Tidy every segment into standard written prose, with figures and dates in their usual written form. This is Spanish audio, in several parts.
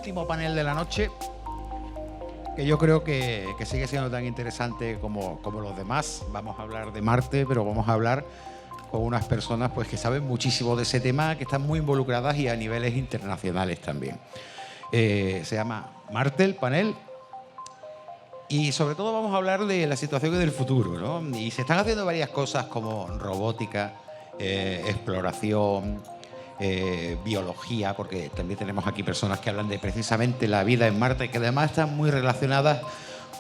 último panel de la noche, que yo creo que sigue siendo tan interesante como los demás. Vamos a hablar de Marte, pero vamos a hablar con unas personas pues, que saben muchísimo de ese tema, que están muy involucradas y a niveles internacionales también. Se llama Marte, el panel, y sobre todo vamos a hablar de la situación y del futuro, ¿no? Y se están haciendo varias cosas como robótica, exploración, biología, porque también tenemos aquí personas que hablan de precisamente la vida en Marte, que además están muy relacionadas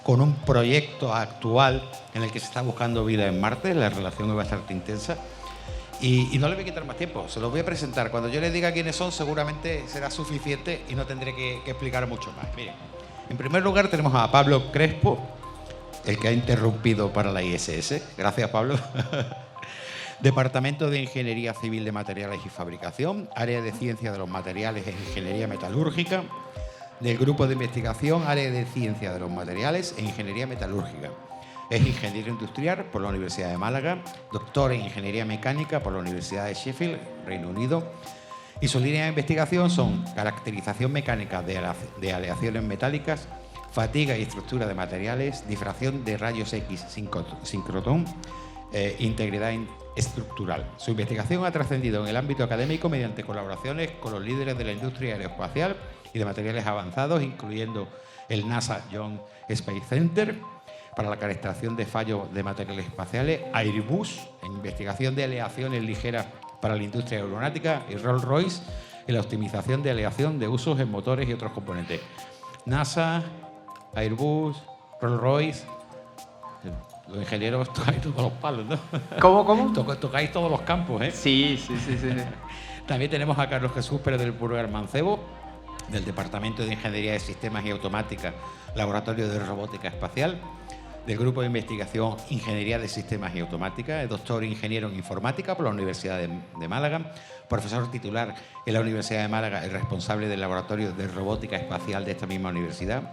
con un proyecto actual en el que se está buscando vida en Marte. La relación es bastante intensa. Y no le voy a quitar más tiempo, se los voy a presentar. Cuando yo les diga quiénes son, seguramente será suficiente y no tendré que explicar mucho más. Miren, en primer lugar tenemos a Pablo Crespo, el que ha interrumpido para la ISS. Gracias, Pablo. Departamento de Ingeniería Civil de Materiales y Fabricación, Área de Ciencia de los Materiales e Ingeniería Metalúrgica, del Grupo de Investigación, Área de Ciencia de los Materiales e Ingeniería Metalúrgica. Es ingeniero industrial por la Universidad de Málaga, doctor en Ingeniería Mecánica por la Universidad de Sheffield, Reino Unido, y sus líneas de investigación son caracterización mecánica de aleaciones metálicas, fatiga y estructura de materiales, difracción de rayos X sincrotrón, integridad estructural. Su investigación ha trascendido en el ámbito académico mediante colaboraciones con los líderes de la industria aeroespacial y de materiales avanzados, incluyendo el NASA Joint Space Center para la caracterización de fallos de materiales espaciales, Airbus en investigación de aleaciones ligeras para la industria aeronáutica y Rolls-Royce en la optimización de aleación de usos en motores y otros componentes. NASA, Airbus, Rolls-Royce. Los ingenieros tocáis todos los palos, ¿no? ¿Cómo? Tocáis todos los campos, ¿eh? Sí. También tenemos a Carlos Jesús Pérez del Pulgar Mancebo, del Departamento de Ingeniería de Sistemas y Automática, Laboratorio de Robótica Espacial, del Grupo de Investigación Ingeniería de Sistemas y Automática, es doctor ingeniero en Informática por la Universidad de Málaga, profesor titular en la Universidad de Málaga y responsable del Laboratorio de Robótica Espacial de esta misma universidad,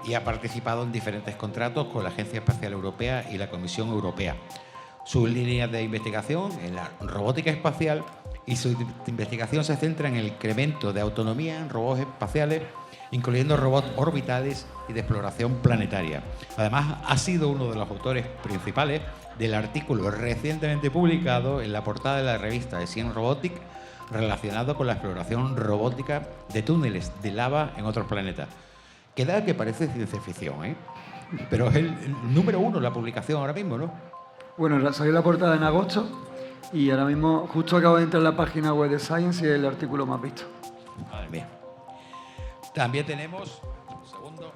y ha participado en diferentes contratos con la Agencia Espacial Europea y la Comisión Europea. Sus líneas de investigación en la robótica espacial y su investigación se centra en el incremento de autonomía en robots espaciales, incluyendo robots orbitales y de exploración planetaria. Además, ha sido uno de los autores principales del artículo recientemente publicado en la portada de la revista de Science Robotics relacionado con la exploración robótica de túneles de lava en otros planetas. Queda que parece ciencia ficción, ¿eh? Pero es el número 1 la publicación ahora mismo, ¿no? Bueno, salió la portada en agosto y ahora mismo justo acabo de entrar en la página web de Science y es el artículo más visto. Madre mía. También tenemos, un segundo,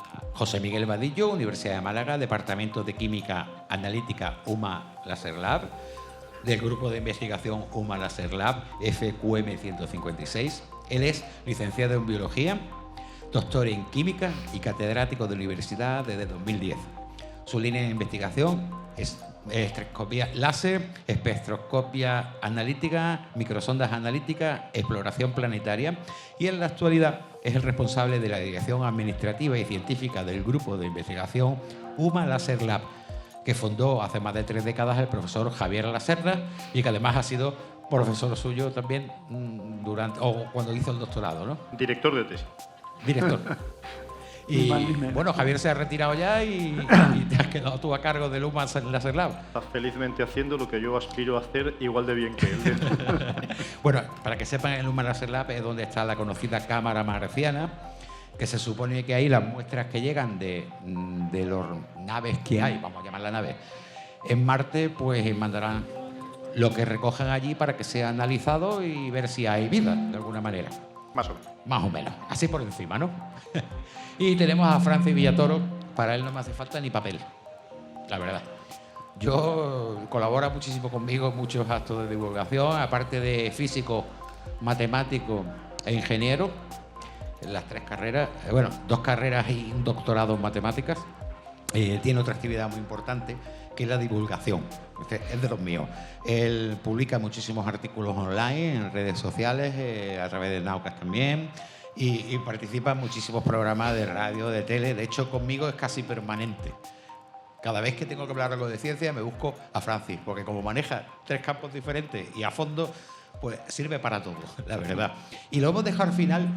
a José Miguel Vadillo, Universidad de Málaga, Departamento de Química Analítica UMA Laser Lab, del Grupo de Investigación UMA Laser Lab FQM 156. Él es licenciado en Biología, doctor en Química y catedrático de universidad desde 2010. Su línea de investigación es espectroscopia láser, espectroscopia analítica, microsondas analíticas, exploración planetaria, y en la actualidad es el responsable de la dirección administrativa y científica del Grupo de Investigación UMA Laser Lab, que fundó hace más de 3 décadas el profesor Javier Laserna y que además ha sido profesor suyo también cuando hizo el doctorado, ¿no? Director de tesis. Director. Y bueno, Javier se ha retirado ya y te has quedado tú a cargo del UMA Laser Lab. Está felizmente haciendo lo que yo aspiro a hacer igual de bien que él. Bueno, para que sepan, el UMA Laser Lab es donde está la conocida cámara marciana, que se supone que ahí las muestras que llegan de las naves que hay, vamos a llamarla nave, en Marte, pues mandarán lo que recojan allí para que sea analizado y ver si hay vida, de alguna manera. Más o menos. Más o menos, así por encima, ¿no? Y tenemos a Francis Villatoro, para él no me hace falta ni papel, la verdad. Colabora muchísimo conmigo en muchos actos de divulgación, aparte de físico, matemático e ingeniero, en las 3 carreras, 2 carreras y un doctorado en matemáticas. Tiene otra actividad muy importante, que es la divulgación. Es de los míos. Él publica muchísimos artículos online, en redes sociales, a través de Naucas también, y participa en muchísimos programas de radio, de tele. De hecho, conmigo es casi permanente. Cada vez que tengo que hablar algo de ciencia, me busco a Francis, porque como maneja 3 campos diferentes y a fondo, pues sirve para todo, la verdad. Y lo hemos dejado al final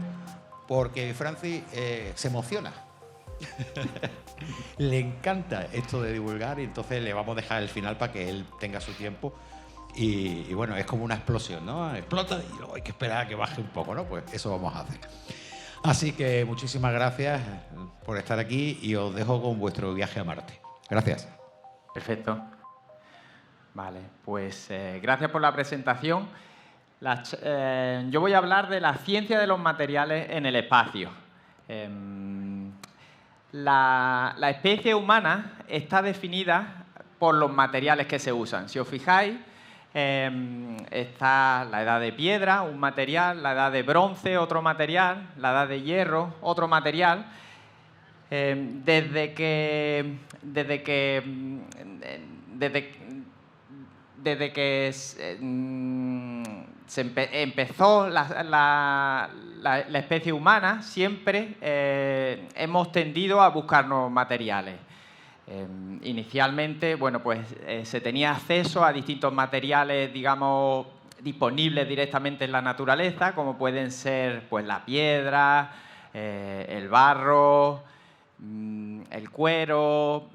porque Francis se emociona. Le encanta esto de divulgar y entonces le vamos a dejar el final para que él tenga su tiempo. Y bueno, es como una explosión, ¿no? Explota y luego hay que esperar a que baje un poco, ¿no? Pues eso vamos a hacer. Así que muchísimas gracias por estar aquí y os dejo con vuestro viaje a Marte. Gracias. Perfecto. Vale, pues gracias por la presentación. Yo voy a hablar de la ciencia de los materiales en el espacio. La especie humana está definida por los materiales que se usan. Si os fijáis, está la edad de piedra, un material, la edad de bronce, otro material, la edad de hierro, otro material. Desde que empezó la especie humana, siempre hemos tendido a buscar nuevos materiales. Inicialmente, bueno, pues se tenía acceso a distintos materiales, digamos, disponibles directamente en la naturaleza, como pueden ser pues, la piedra, el barro, el cuero,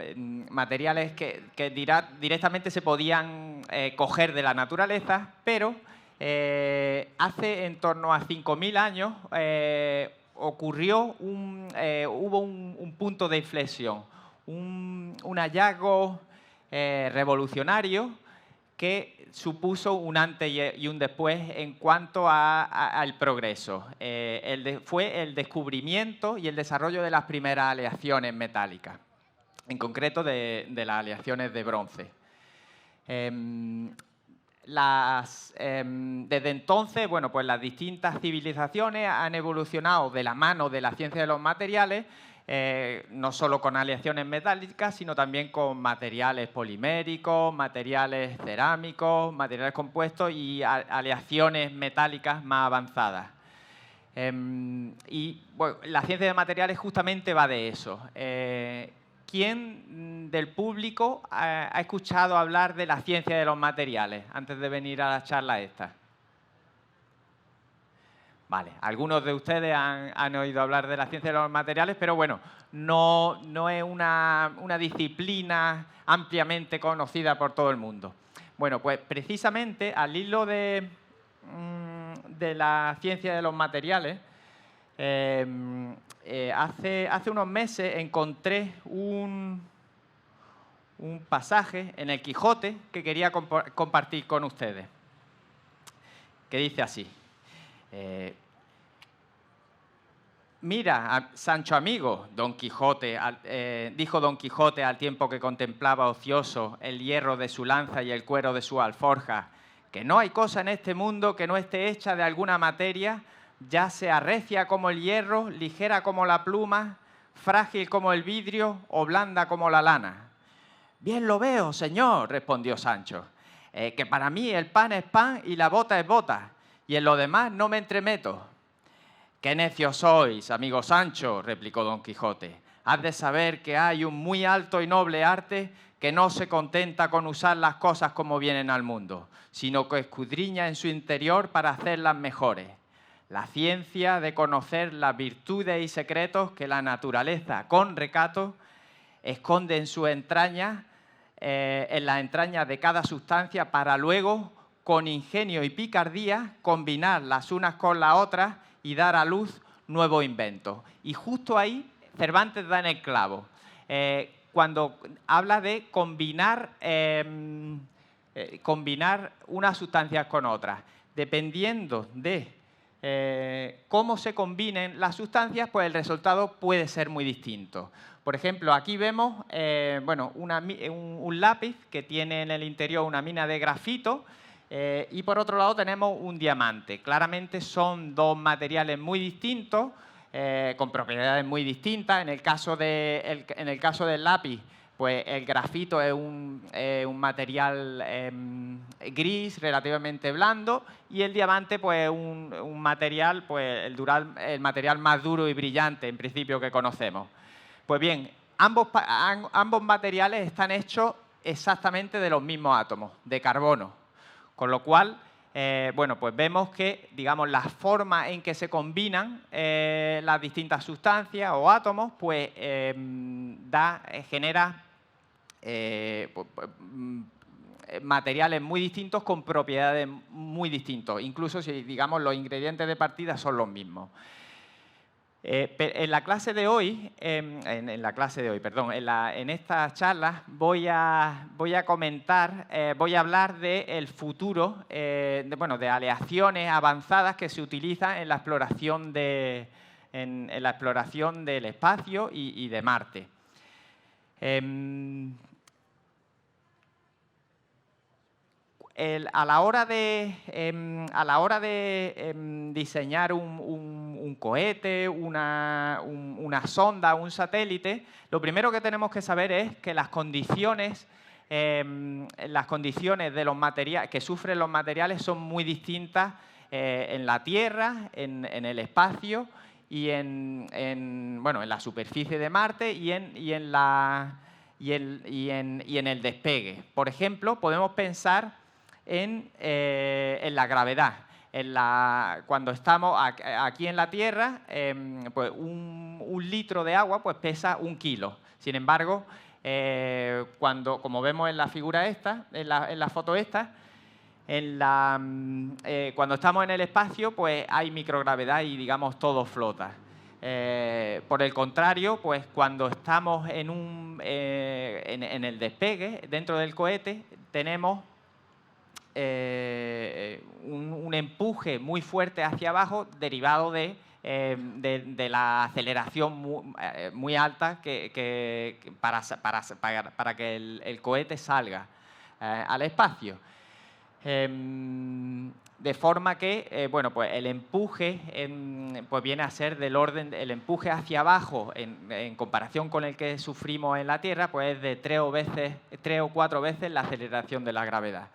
materiales que directamente se podían coger de la naturaleza, pero hace en torno a 5.000 años hubo un punto de inflexión, un hallazgo revolucionario que supuso un antes y un después en cuanto al progreso. Fue el descubrimiento y el desarrollo de las primeras aleaciones metálicas, en concreto de las aleaciones de bronce. Desde entonces, bueno, pues las distintas civilizaciones han evolucionado de la mano de la ciencia de los materiales, no solo con aleaciones metálicas, sino también con materiales poliméricos, materiales cerámicos, materiales compuestos y aleaciones metálicas más avanzadas. Y bueno, la ciencia de materiales justamente va de eso. ¿Quién del público ha escuchado hablar de la ciencia de los materiales antes de venir a la charla esta? Vale, algunos de ustedes han oído hablar de la ciencia de los materiales, pero bueno, no es una disciplina ampliamente conocida por todo el mundo. Bueno, pues precisamente al hilo de la ciencia de los materiales, hace unos meses encontré un pasaje en el Quijote que quería compartir con ustedes, que dice así. Mira, Sancho amigo, dijo Don Quijote al tiempo que contemplaba ocioso el hierro de su lanza y el cuero de su alforja, que no hay cosa en este mundo que no esté hecha de alguna materia, ya sea recia como el hierro, ligera como la pluma, frágil como el vidrio o blanda como la lana. Bien lo veo, señor, respondió Sancho, que para mí el pan es pan y la bota es bota, y en lo demás no me entremeto. ¡Qué necio sois, amigo Sancho!, replicó Don Quijote. Has de saber que hay un muy alto y noble arte que no se contenta con usar las cosas como vienen al mundo, sino que escudriña en su interior para hacerlas mejores. La ciencia de conocer las virtudes y secretos que la naturaleza, con recato, esconde en sus entrañas, en las entrañas de cada sustancia, para luego, con ingenio y picardía, combinar las unas con las otras y dar a luz nuevos inventos. Y justo ahí Cervantes da en el clavo. Cuando habla de combinar unas sustancias con otras. Dependiendo de cómo se combinen las sustancias, pues el resultado puede ser muy distinto. Por ejemplo, aquí vemos un lápiz que tiene en el interior una mina de grafito, y por otro lado tenemos un diamante. Claramente son dos materiales muy distintos, con propiedades muy distintas. En el caso del lápiz, pues el grafito es un material gris, relativamente blando, y el diamante pues es un material, pues el material más duro y brillante en principio que conocemos. Pues bien, ambos materiales están hechos exactamente de los mismos átomos, de carbono. Con lo cual, bueno, pues vemos que, digamos, la forma en que se combinan las distintas sustancias o átomos, pues genera materiales muy distintos con propiedades muy distintas, incluso si, digamos, los ingredientes de partida son los mismos. En la clase de hoy, en estas charlas voy a comentar, voy a hablar del futuro, de aleaciones avanzadas que se utilizan en la exploración en la exploración del espacio y de Marte. A la hora de diseñar un cohete, una sonda, un satélite, lo primero que tenemos que saber es que las condiciones de los materiales que sufren los materiales son muy distintas en la Tierra, en el espacio y en la superficie de Marte y en el despegue. Por ejemplo, podemos pensar en la gravedad. Cuando estamos aquí en la Tierra, pues un litro de agua pues pesa 1 kilo. Sin embargo, como vemos en la figura esta, en la foto esta, cuando estamos en el espacio, pues hay microgravedad y, digamos, todo flota. Por el contrario, pues cuando estamos en el despegue, dentro del cohete, tenemos un empuje muy fuerte hacia abajo derivado de la aceleración muy alta para que el cohete salga al espacio. De forma que pues el empuje pues viene a ser del orden, el empuje hacia abajo en comparación con el que sufrimos en la Tierra, pues es de 3 o 4 veces la aceleración de la gravedad.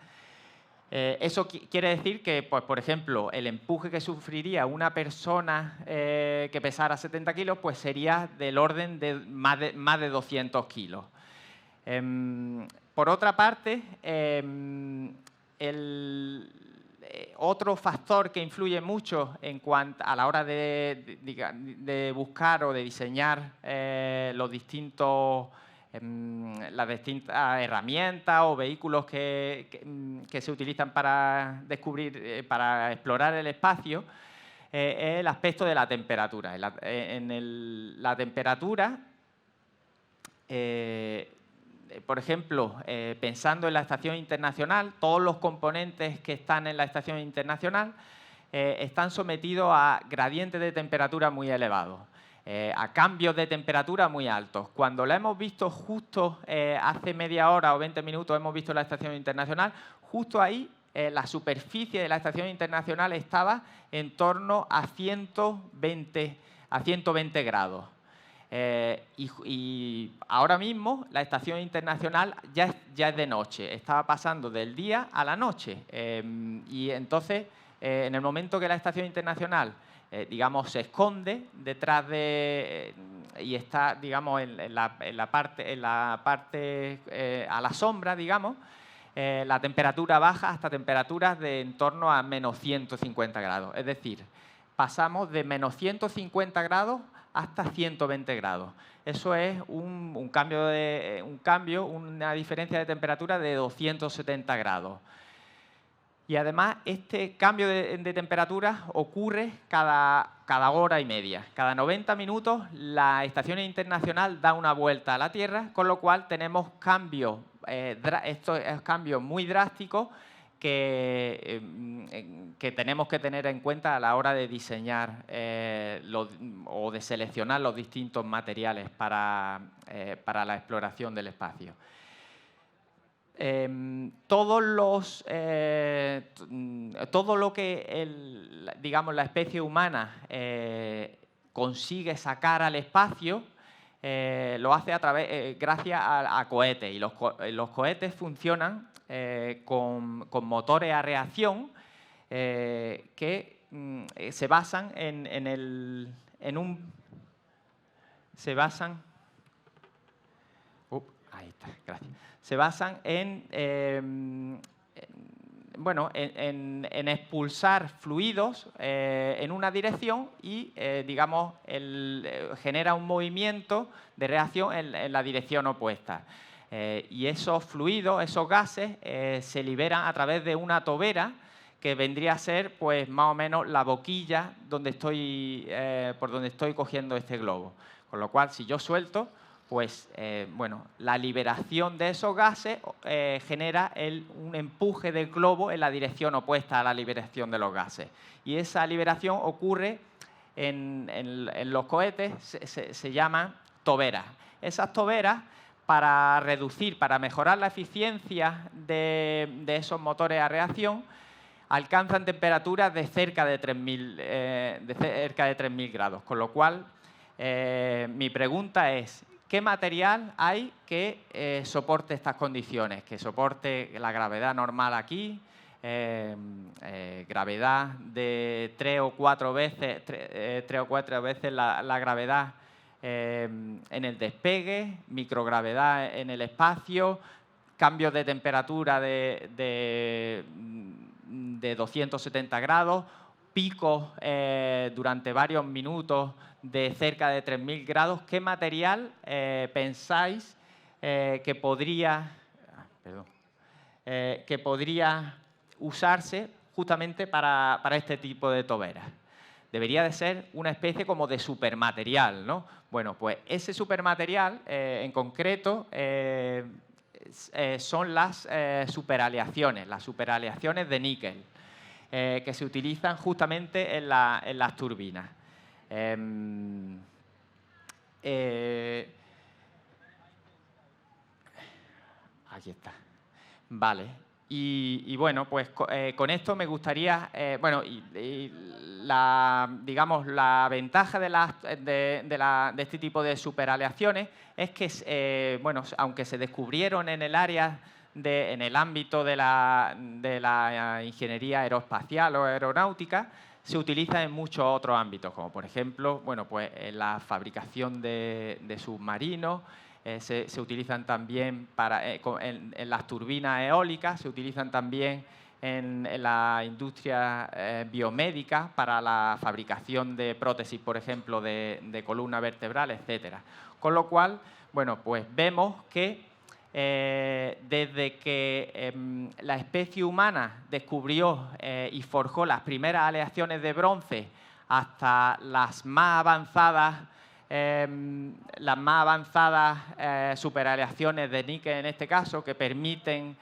Eso quiere decir que, pues, por ejemplo, el empuje que sufriría una persona que pesara 70 kilos pues sería del orden de más de 200 kilos. Por otra parte, otro factor que influye mucho en cuanto a la hora de buscar o de diseñar las distintas herramientas o vehículos que se utilizan para descubrir, para explorar el espacio, es el aspecto de la temperatura. La temperatura, por ejemplo, pensando en la Estación Internacional, todos los componentes que están en la Estación Internacional están sometidos a gradientes de temperatura muy elevados. A cambios de temperatura muy altos. Cuando la hemos visto justo hace media hora o 20 minutos, hemos visto la Estación Internacional, justo ahí la superficie de la Estación Internacional estaba en torno a 120 grados. Y ahora mismo la Estación Internacional ya es de noche, estaba pasando del día a la noche. Y entonces, en el momento que la Estación Internacional digamos, se esconde detrás y está, digamos, en la parte a la sombra, digamos, la temperatura baja hasta temperaturas de en torno a menos 150 grados. Es decir, pasamos de menos 150 grados hasta 120 grados. Eso es una diferencia de temperatura de 270 grados. Y además, este cambio de temperatura ocurre cada hora y media. Cada 90 minutos la Estación Internacional da una vuelta a la Tierra, con lo cual tenemos cambios, estos cambios muy drásticos que tenemos que tener en cuenta a la hora de diseñar o de seleccionar los distintos materiales para la exploración del espacio. Todo lo que digamos, la especie humana consigue sacar al espacio lo hace gracias a cohetes. Y los cohetes funcionan con motores a reacción que se basan ahí está, gracias. Se basan bueno, en expulsar fluidos en una dirección y, digamos, genera un movimiento de reacción en la dirección opuesta. Y esos fluidos, esos gases, se liberan a través de una tobera que vendría a ser, pues, más o menos la boquilla donde por donde estoy cogiendo este globo. Con lo cual, si yo suelto, pues, bueno, la liberación de esos gases genera un empuje del globo en la dirección opuesta a la liberación de los gases. Y esa liberación ocurre en los cohetes, se llaman toberas. Esas toberas, para mejorar la eficiencia de esos motores a reacción, alcanzan temperaturas de cerca de 3.000 grados. Con lo cual, mi pregunta es, ¿qué material hay que soporte estas condiciones? Que soporte la gravedad normal aquí, gravedad de 3 o 4 veces la gravedad en el despegue, microgravedad en el espacio, cambios de temperatura de 270 grados, picos durante varios minutos de cerca de 3.000 grados. ¿Qué material pensáis que podría usarse justamente para este tipo de toberas? Debería de ser una especie como de supermaterial, ¿no? Bueno, pues ese supermaterial en concreto son las superaleaciones de níquel, que se utilizan justamente en las turbinas. Aquí está. Vale. Y bueno, pues con esto me gustaría, bueno, digamos, la ventaja de este tipo de superaleaciones es que, bueno, aunque se descubrieron en el área, en el ámbito de la ingeniería aeroespacial o aeronáutica, se utiliza en muchos otros ámbitos, como por ejemplo, bueno, pues en la fabricación de submarinos. Se utilizan también en las turbinas eólicas, se utilizan también en la industria biomédica para la fabricación de prótesis, por ejemplo, de columna vertebral, etc. Con lo cual, bueno, pues vemos que desde que la especie humana descubrió y forjó las primeras aleaciones de bronce hasta las más avanzadas superaleaciones de níquel, en este caso, que permiten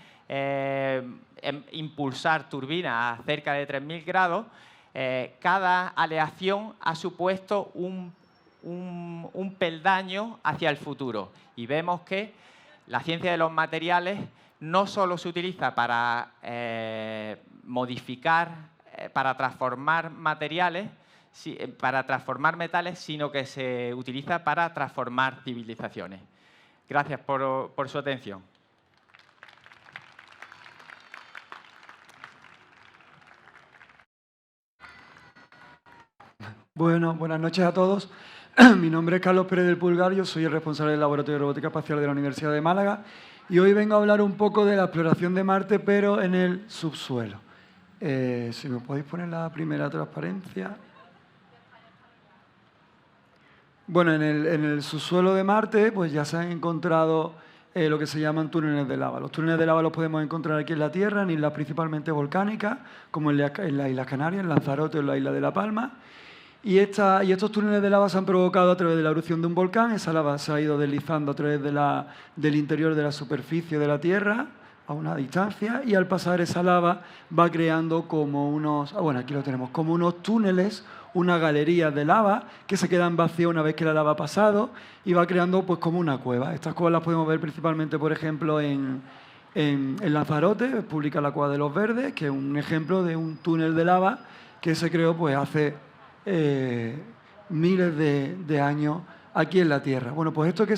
impulsar turbinas a cerca de 3.000 grados, cada aleación ha supuesto un peldaño hacia el futuro. Y vemos que la ciencia de los materiales no solo se utiliza para modificar, para transformar materiales, para transformar metales, sino que se utiliza para transformar civilizaciones. Gracias por su atención. Bueno, buenas noches a todos. Mi nombre es Carlos Pérez del Pulgar, yo soy el responsable del Laboratorio de Robótica Espacial de la Universidad de Málaga y hoy vengo a hablar un poco de la exploración de Marte, pero en el subsuelo. Si me podéis poner la primera transparencia. Bueno, en el subsuelo de Marte pues ya se han encontrado lo que se llaman túneles de lava. Los túneles de lava los podemos encontrar aquí en la Tierra, en islas principalmente volcánicas, como en las Islas Canarias, en Lanzarote o en la isla de La Palma. Y estos túneles de lava se han provocado a través de la erupción de un volcán. Esa lava se ha ido deslizando a través del interior de la superficie de la Tierra a una distancia, y al pasar esa lava va creando como aquí lo tenemos, como unos túneles, una galería de lava que se quedan vacías una vez que la lava ha pasado y va creando pues como una cueva. Estas cuevas las podemos ver principalmente, por ejemplo, en Lanzarote, publica la Cueva de los Verdes, que es un ejemplo de un túnel de lava que se creó pues hace miles de años aquí en la Tierra. Bueno, pues esto que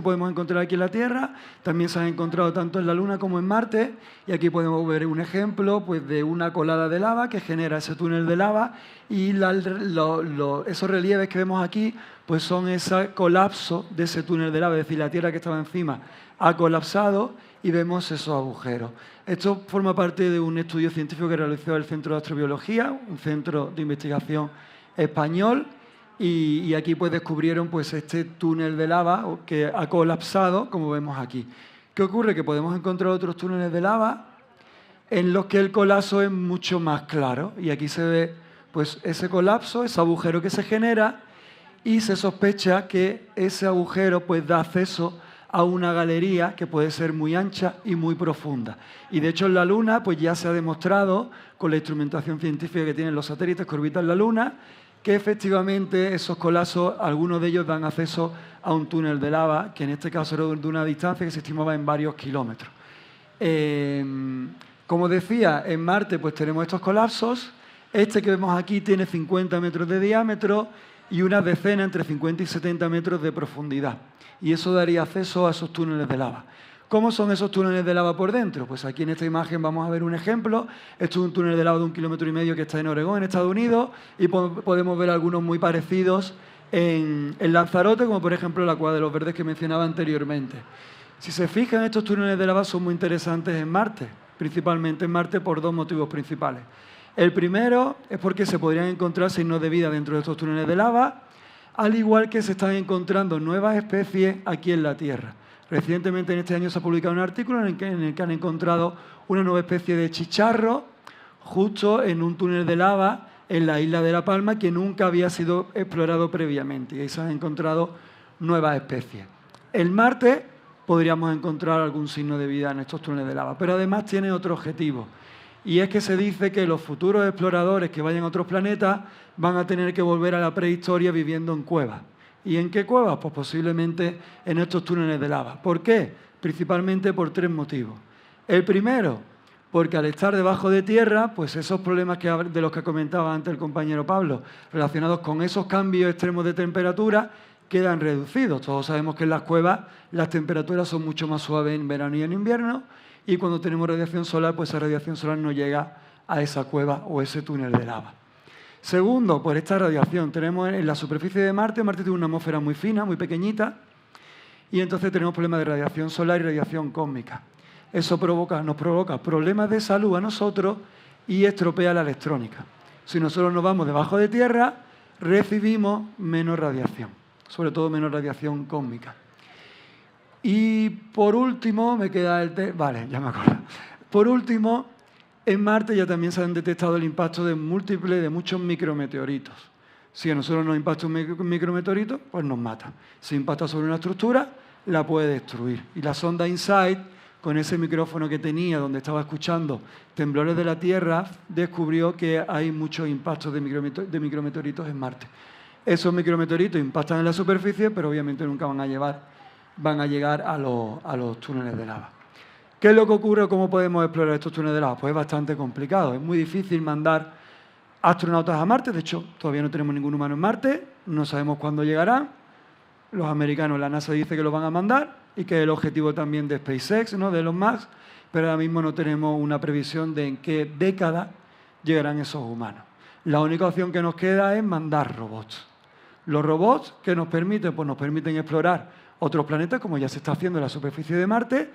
podemos encontrar aquí en la Tierra también se ha encontrado tanto en la Luna como en Marte, y aquí podemos ver un ejemplo pues, de una colada de lava que genera ese túnel de lava, y esos relieves que vemos aquí pues son ese colapso de ese túnel de lava, es decir, la Tierra que estaba encima ha colapsado y vemos esos agujeros. Esto forma parte de un estudio científico que realizó el Centro de Astrobiología, un centro de investigación español, y aquí pues descubrieron pues este túnel de lava que ha colapsado, como vemos aquí. ¿Qué ocurre? Que podemos encontrar otros túneles de lava en los que el colapso es mucho más claro, y aquí se ve pues ese colapso, ese agujero que se genera, y se sospecha que ese agujero pues da acceso a una galería que puede ser muy ancha y muy profunda. Y de hecho en la Luna pues ya se ha demostrado, con la instrumentación científica que tienen los satélites que orbitan la Luna, que efectivamente esos colapsos, algunos de ellos dan acceso a un túnel de lava, que en este caso era de una distancia que se estimaba en varios kilómetros. Como decía, en Marte pues tenemos estos colapsos. Este que vemos aquí tiene 50 metros de diámetro y una decena entre 50 y 70 metros de profundidad. Y eso daría acceso a esos túneles de lava. ¿Cómo son esos túneles de lava por dentro? Pues aquí en esta imagen vamos a ver un ejemplo. Esto es un túnel de lava de 1,5 kilómetros que está en Oregón, en Estados Unidos, y podemos ver algunos muy parecidos en Lanzarote, como por ejemplo la Cueva de los Verdes que mencionaba anteriormente. Si se fijan, estos túneles de lava son muy interesantes en Marte, principalmente en Marte por dos motivos principales. El primero es porque se podrían encontrar signos de vida dentro de estos túneles de lava, al igual que se están encontrando nuevas especies aquí en la Tierra. Recientemente, en este año, se ha publicado un artículo en el que han encontrado una nueva especie de chicharro justo en un túnel de lava en la isla de La Palma que nunca había sido explorado previamente. Y ahí se han encontrado nuevas especies. En Marte podríamos encontrar algún signo de vida en estos túneles de lava, pero además tiene otro objetivo. Y es que se dice que los futuros exploradores que vayan a otros planetas van a tener que volver a la prehistoria viviendo en cuevas. ¿Y en qué cuevas? Pues posiblemente en estos túneles de lava. ¿Por qué? Principalmente por tres motivos. El primero, porque al estar debajo de tierra, pues esos problemas de los que comentaba antes el compañero Pablo, relacionados con esos cambios extremos de temperatura, quedan reducidos. Todos sabemos que en las cuevas las temperaturas son mucho más suaves en verano y en invierno, y cuando tenemos radiación solar, pues esa radiación solar no llega a esa cueva o ese túnel de lava. Segundo, por esta radiación. Tenemos en la superficie de Marte tiene una atmósfera muy fina, muy pequeñita, y entonces tenemos problemas de radiación solar y radiación cósmica. Eso nos provoca problemas de salud a nosotros y estropea la electrónica. Si nosotros nos vamos debajo de tierra, recibimos menos radiación, sobre todo menos radiación cósmica. Y por último, vale, ya me acuerdo. Por último, en Marte ya también se han detectado el impacto de muchos micrometeoritos. Si a nosotros nos impacta un micrometeorito, pues nos mata. Si impacta sobre una estructura, la puede destruir. Y la sonda InSight, con ese micrófono que tenía, donde estaba escuchando temblores de la Tierra, descubrió que hay muchos impactos de micrometeoritos en Marte. Esos micrometeoritos impactan en la superficie, pero obviamente nunca van a llegar a los túneles de lava. ¿Qué es lo que ocurre o cómo podemos explorar estos túneles de lava? Pues es bastante complicado. Es muy difícil mandar astronautas a Marte. De hecho, todavía no tenemos ningún humano en Marte. No sabemos cuándo llegarán. Los americanos, la NASA dice que lo van a mandar y que es el objetivo también de SpaceX, ¿no?, de Elon Musk, pero ahora mismo no tenemos una previsión de en qué década llegarán esos humanos. La única opción que nos queda es mandar robots. Los robots, ¿qué nos permiten? Pues nos permiten explorar otros planetas, como ya se está haciendo en la superficie de Marte,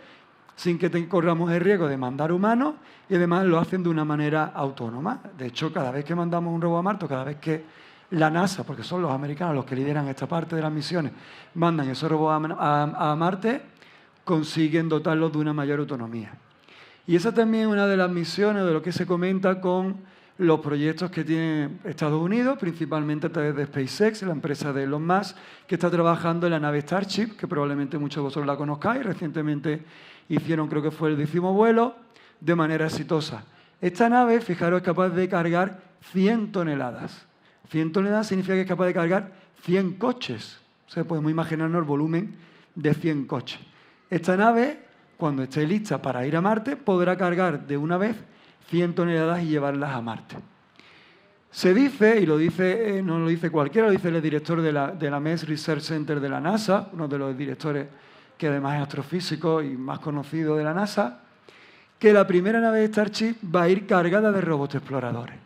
sin que corramos el riesgo de mandar humanos, y además lo hacen de una manera autónoma. De hecho, cada vez que mandamos un robot a Marte, cada vez que la NASA, porque son los americanos los que lideran esta parte de las misiones, mandan esos robots a Marte, consiguen dotarlos de una mayor autonomía. Y esa también es una de las misiones de lo que se comenta con los proyectos que tiene Estados Unidos, principalmente a través de SpaceX, la empresa de Elon Musk, que está trabajando en la nave Starship, que probablemente muchos de vosotros la conozcáis. Recientemente hicieron, creo que fue el 10º vuelo, de manera exitosa. Esta nave, fijaros, es capaz de cargar 100 toneladas. 100 toneladas significa que es capaz de cargar 100 coches. O sea, podemos imaginarnos el volumen de 100 coches. Esta nave, cuando esté lista para ir a Marte, podrá cargar de una vez 100 toneladas y llevarlas a Marte. Se dice, y no lo dice cualquiera, lo dice el director de la MES Research Center de la NASA, uno de los directores que además es astrofísico y más conocido de la NASA, que la primera nave de Starship va a ir cargada de robots exploradores.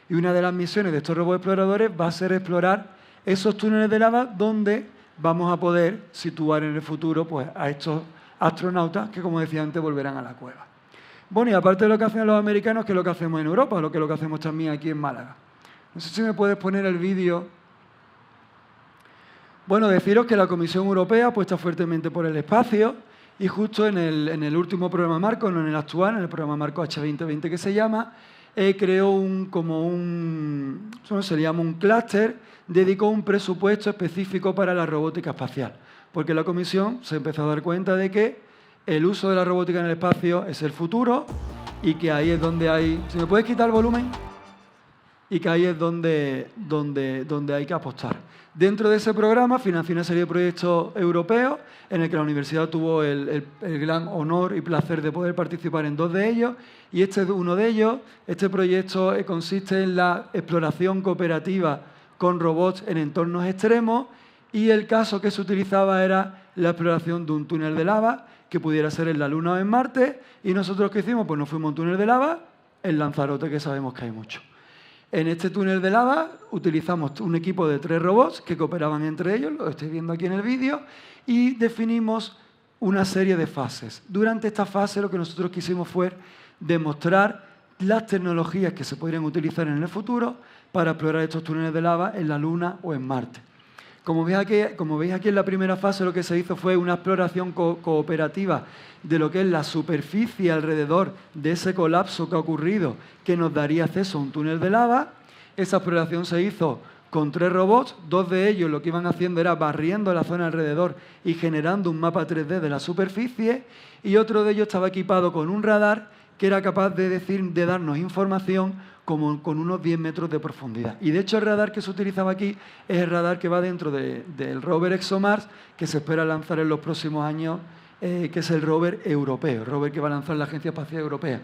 Y una de las misiones de estos robots exploradores va a ser explorar esos túneles de lava donde vamos a poder situar en el futuro pues, a astronautas que, como decía antes, volverán a la cueva. Bueno, y aparte de lo que hacen los americanos, ¿qué es lo que hacemos en Europa? Lo que hacemos también aquí en Málaga. No sé si me puedes poner el vídeo. Bueno, deciros que la Comisión Europea apuesta fuertemente por el espacio y justo en el último programa marco, no en el actual, en el programa marco H2020 que se llama, creó un clúster, dedicó un presupuesto específico para la robótica espacial, porque la Comisión se empezó a dar cuenta de que el uso de la robótica en el espacio es el futuro y que ahí es donde hay... ¿Se me puede quitar el volumen? Y que ahí es donde hay que apostar. Dentro de ese programa financia una serie de proyectos europeos en el que la universidad tuvo el gran honor y placer de poder participar en 2 de ellos, y este es uno de ellos. Este proyecto consiste en la exploración cooperativa con robots en entornos extremos, y el caso que se utilizaba era la exploración de un túnel de lava que pudiera ser en la Luna o en Marte, y nosotros ¿qué hicimos? Pues nos fuimos a un túnel de lava en Lanzarote, que sabemos que hay mucho. En este túnel de lava utilizamos un equipo de 3 robots que cooperaban entre ellos, lo estoy viendo aquí en el vídeo, y definimos una serie de fases. Durante esta fase lo que nosotros quisimos fue demostrar las tecnologías que se podrían utilizar en el futuro para explorar estos túneles de lava en la Luna o en Marte. Como veis aquí en la primera fase, lo que se hizo fue una exploración cooperativa de lo que es la superficie alrededor de ese colapso que ha ocurrido, que nos daría acceso a un túnel de lava. Esa exploración se hizo con 3 robots, 2 de ellos lo que iban haciendo era barriendo la zona alrededor y generando un mapa 3D de la superficie, y otro de ellos estaba equipado con un radar que era capaz de darnos información como con unos 10 metros de profundidad. Y de hecho el radar que se utilizaba aquí es el radar que va dentro del rover ExoMars, que se espera lanzar en los próximos años, que es el rover europeo, el rover que va a lanzar la Agencia Espacial Europea.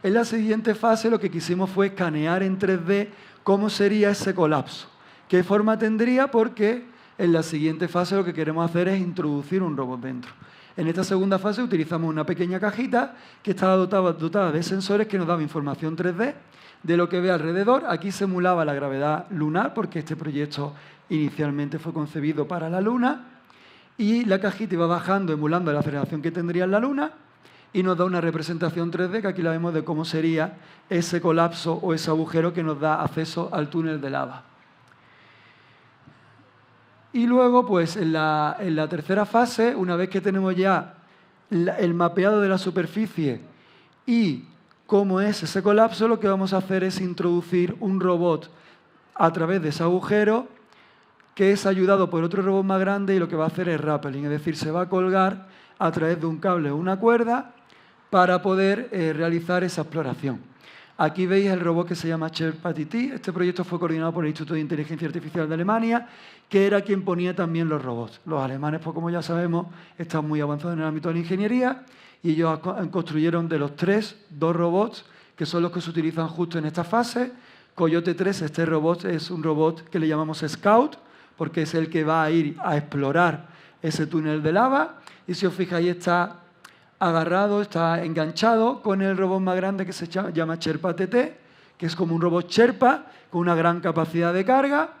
En la siguiente fase lo que quisimos fue escanear en 3D cómo sería ese colapso, qué forma tendría, porque en la siguiente fase lo que queremos hacer es introducir un robot dentro. En esta segunda fase utilizamos una pequeña cajita que estaba dotada de sensores que nos daba información 3D de lo que ve alrededor. Aquí simulaba la gravedad lunar, porque este proyecto inicialmente fue concebido para la Luna, y la cajita iba bajando, emulando la aceleración que tendría en la Luna, y nos da una representación 3D, que aquí la vemos, de cómo sería ese colapso o ese agujero que nos da acceso al túnel de lava. Y luego, pues en la tercera fase, una vez que tenemos ya el mapeado de la superficie y cómo es ese colapso, lo que vamos a hacer es introducir un robot a través de ese agujero, que es ayudado por otro robot más grande, y lo que va a hacer es rappelling, es decir, se va a colgar a través de un cable o una cuerda para poder realizar esa exploración. Aquí veis el robot que se llama Sherpa-TT. Este proyecto fue coordinado por el Instituto de Inteligencia Artificial de Alemania, que era quien ponía también los robots. Los alemanes, pues como ya sabemos, están muy avanzados en el ámbito de la ingeniería, y ellos construyeron de los 3, 2 robots, que son los que se utilizan justo en esta fase. Coyote 3, este robot es un robot que le llamamos Scout, porque es el que va a ir a explorar ese túnel de lava, y si os fijáis está agarrado, está enganchado con el robot más grande que se llama Sherpa-TT, que es como un robot Sherpa con una gran capacidad de carga,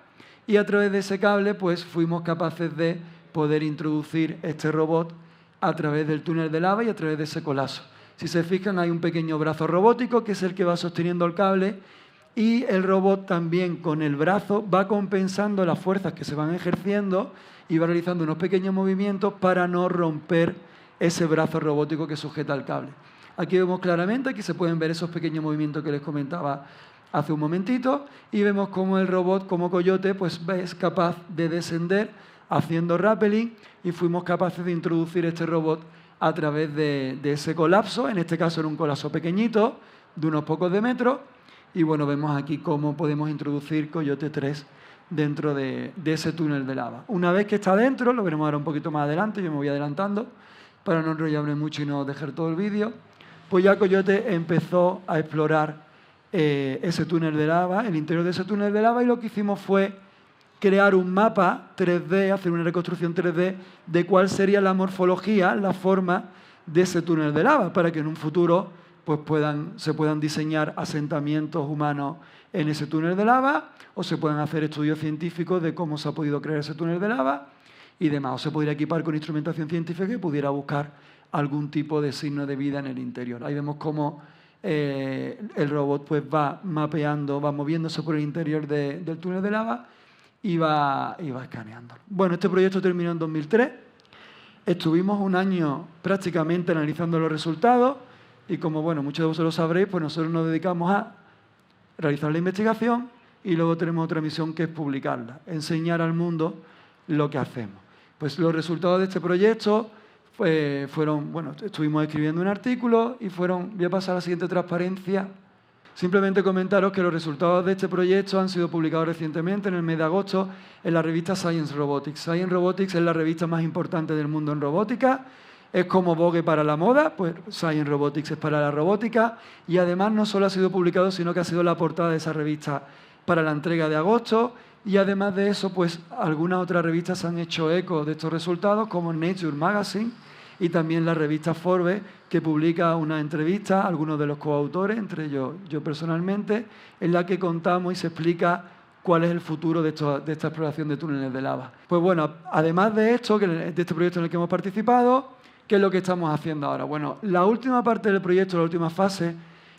y a través de ese cable pues fuimos capaces de poder introducir este robot a través del túnel de lava y a través de ese colapso. Si se fijan, hay un pequeño brazo robótico que es el que va sosteniendo el cable, y el robot también con el brazo va compensando las fuerzas que se van ejerciendo y va realizando unos pequeños movimientos para no romper ese brazo robótico que sujeta el cable. Aquí vemos claramente, aquí se pueden ver esos pequeños movimientos que les comentaba hace un momentito, y vemos cómo el robot, como Coyote, pues es capaz de descender haciendo rappelling, y fuimos capaces de introducir este robot a través de ese colapso. En este caso era un colapso pequeñito, de unos pocos de metros, y bueno, vemos aquí cómo podemos introducir Coyote 3 dentro de ese túnel de lava. Una vez que está dentro, lo veremos ahora un poquito más adelante, yo me voy adelantando para no enrollarme mucho y no dejar todo el vídeo, pues ya Coyote empezó a explorar ese túnel de lava, el interior de ese túnel de lava, y lo que hicimos fue crear un mapa 3D, hacer una reconstrucción 3D de cuál sería la morfología, la forma de ese túnel de lava, para que en un futuro pues se puedan diseñar asentamientos humanos en ese túnel de lava, o se puedan hacer estudios científicos de cómo se ha podido crear ese túnel de lava y demás. O se podría equipar con instrumentación científica que pudiera buscar algún tipo de signo de vida en el interior. Ahí vemos cómo el robot pues va mapeando, va moviéndose por el interior del túnel de lava y va escaneando. Bueno, este proyecto terminó en 2003. Estuvimos un año prácticamente analizando los resultados y como bueno, muchos de vosotros sabréis, pues nosotros nos dedicamos a realizar la investigación y luego tenemos otra misión que es publicarla, enseñar al mundo lo que hacemos. Pues los resultados de este proyecto fueron, bueno, estuvimos escribiendo un artículo y voy a pasar a la siguiente transparencia. Simplemente comentaros que los resultados de este proyecto han sido publicados recientemente, en el mes de agosto, en la revista Science Robotics. Science Robotics es la revista más importante del mundo en robótica. Es como Vogue para la moda, pues Science Robotics es para la robótica. Y además no solo ha sido publicado, sino que ha sido la portada de esa revista para la entrega de agosto. Y además de eso, pues algunas otras revistas han hecho eco de estos resultados, como Nature Magazine y también la revista Forbes, que publica una entrevista a algunos de los coautores, entre ellos yo personalmente, en la que contamos y se explica cuál es el futuro de esta exploración de túneles de lava. Pues bueno, además de esto, de este proyecto en el que hemos participado, ¿qué es lo que estamos haciendo ahora? Bueno, la última parte del proyecto, la última fase,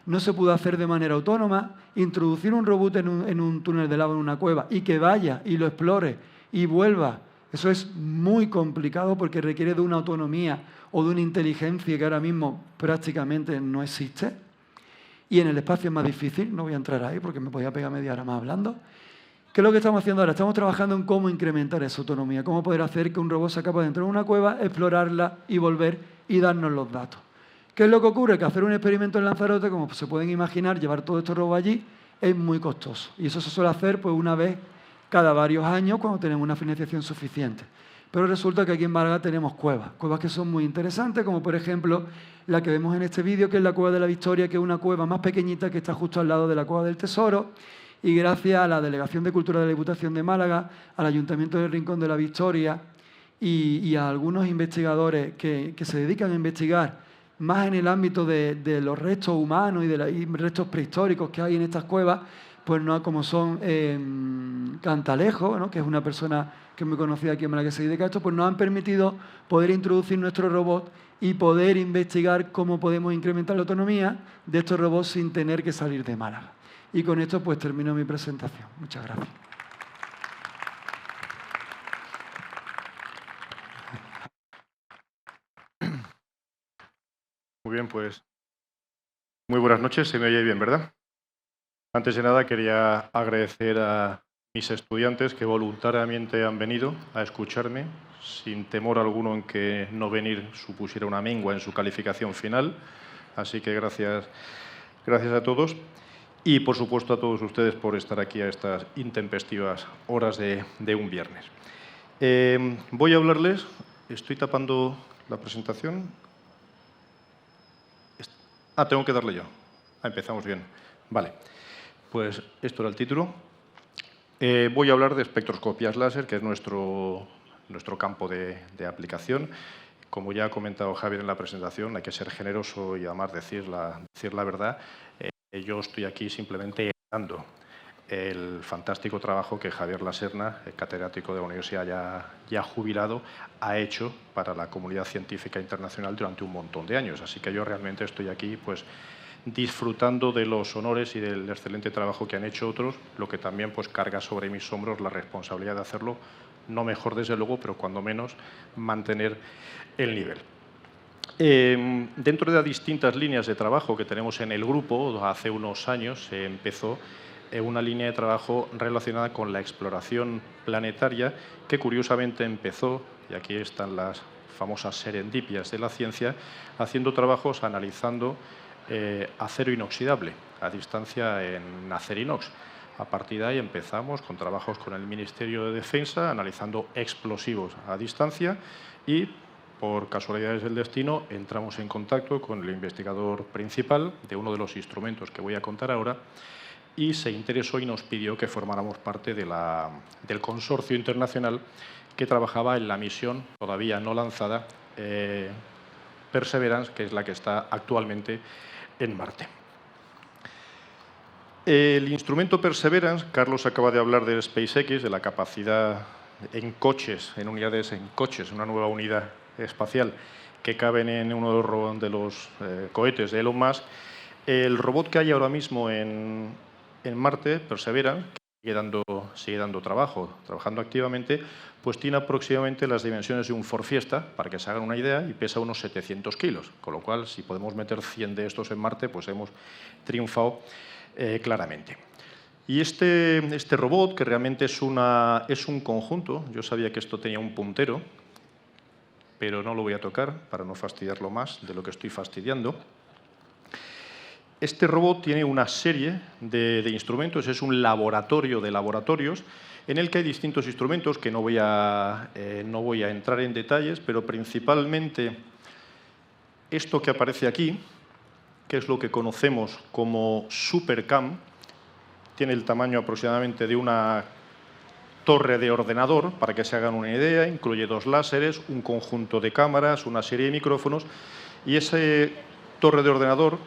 no se pudo hacer de manera autónoma. Introducir un robot en un túnel de lava, en una cueva, y que vaya y lo explore y vuelva, eso es muy complicado porque requiere de una autonomía o de una inteligencia que ahora mismo prácticamente no existe. Y en el espacio es más difícil, no voy a entrar ahí porque me podía pegar media hora más hablando. ¿Qué es lo que estamos haciendo ahora? Estamos trabajando en cómo incrementar esa autonomía, cómo poder hacer que un robot sea capaz de entrar en una cueva, explorarla y volver y darnos los datos. ¿Qué es lo que ocurre? Que hacer un experimento en Lanzarote, como se pueden imaginar, llevar todos estos robots allí es muy costoso. Y eso se suele hacer pues una vez cada varios años cuando tenemos una financiación suficiente. Pero resulta que aquí en Málaga tenemos cuevas que son muy interesantes, como por ejemplo la que vemos en este vídeo, que es la Cueva de la Victoria, que es una cueva más pequeñita que está justo al lado de la Cueva del Tesoro. Y gracias a la Delegación de Cultura de la Diputación de Málaga, al Ayuntamiento del Rincón de la Victoria y a algunos investigadores que se dedican a investigar más en el ámbito de los restos humanos y restos prehistóricos que hay en estas cuevas, pues no, como son Cantalejo, ¿no?, que es una persona que es muy conocida aquí en Málaga que se dedica a esto, pues nos han permitido poder introducir nuestro robot y poder investigar cómo podemos incrementar la autonomía de estos robots sin tener que salir de Málaga. Y con esto pues termino mi presentación. Muchas gracias. Muy bien, pues muy buenas noches. Se me oye bien, ¿verdad? Antes de nada quería agradecer a mis estudiantes que voluntariamente han venido a escucharme, sin temor alguno en que no venir supusiera una mengua en su calificación final. Así que gracias a todos. Y, por supuesto, a todos ustedes por estar aquí a estas intempestivas horas de un viernes. Voy a hablarles... Estoy tapando la presentación. Tengo que darle yo. Empezamos bien. Vale. Pues esto era el título. Voy a hablar de espectroscopias láser, que es nuestro campo de aplicación. Como ya ha comentado Javier en la presentación, hay que ser generoso y además decir la verdad. Yo estoy aquí simplemente dando el fantástico trabajo que Javier Laserna, el catedrático de la universidad ya jubilado, ha hecho para la comunidad científica internacional durante un montón de años. Así que yo realmente estoy aquí pues disfrutando de los honores y del excelente trabajo que han hecho otros, lo que también pues carga sobre mis hombros la responsabilidad de hacerlo, no mejor desde luego, pero cuando menos mantener el nivel. Dentro de las distintas líneas de trabajo que tenemos en el grupo, hace unos años se empezó una línea de trabajo relacionada con la exploración planetaria, que curiosamente empezó, y aquí están las famosas serendipias de la ciencia, haciendo trabajos analizando acero inoxidable a distancia en Acerinox. A partir de ahí empezamos con trabajos con el Ministerio de Defensa, analizando explosivos a distancia y, por casualidades del destino, entramos en contacto con el investigador principal de uno de los instrumentos que voy a contar ahora y se interesó y nos pidió que formáramos parte del consorcio internacional que trabajaba en la misión todavía no lanzada Perseverance, que es la que está actualmente en Marte. El instrumento Perseverance, Carlos acaba de hablar del SpaceX, de la capacidad en coches, en unidades en coches, una nueva unidad espacial que caben en uno de los cohetes de Elon Musk. El robot que hay ahora mismo en Marte, Perseverance, que sigue dando trabajando activamente, pues tiene aproximadamente las dimensiones de un Ford Fiesta, para que se hagan una idea, y pesa unos 700 kilos. Con lo cual, si podemos meter 100 de estos en Marte, pues hemos triunfado claramente. Y este robot, que realmente es un conjunto, yo sabía que esto tenía un puntero, pero no lo voy a tocar para no fastidiarlo más de lo que estoy fastidiando. Este robot tiene una serie de instrumentos, es un laboratorio de laboratorios en el que hay distintos instrumentos que no voy a entrar en detalles, pero principalmente esto que aparece aquí, que es lo que conocemos como SuperCam, tiene el tamaño aproximadamente de una torre de ordenador, para que se hagan una idea, incluye 2 láseres, un conjunto de cámaras, una serie de micrófonos, y ese torre de ordenador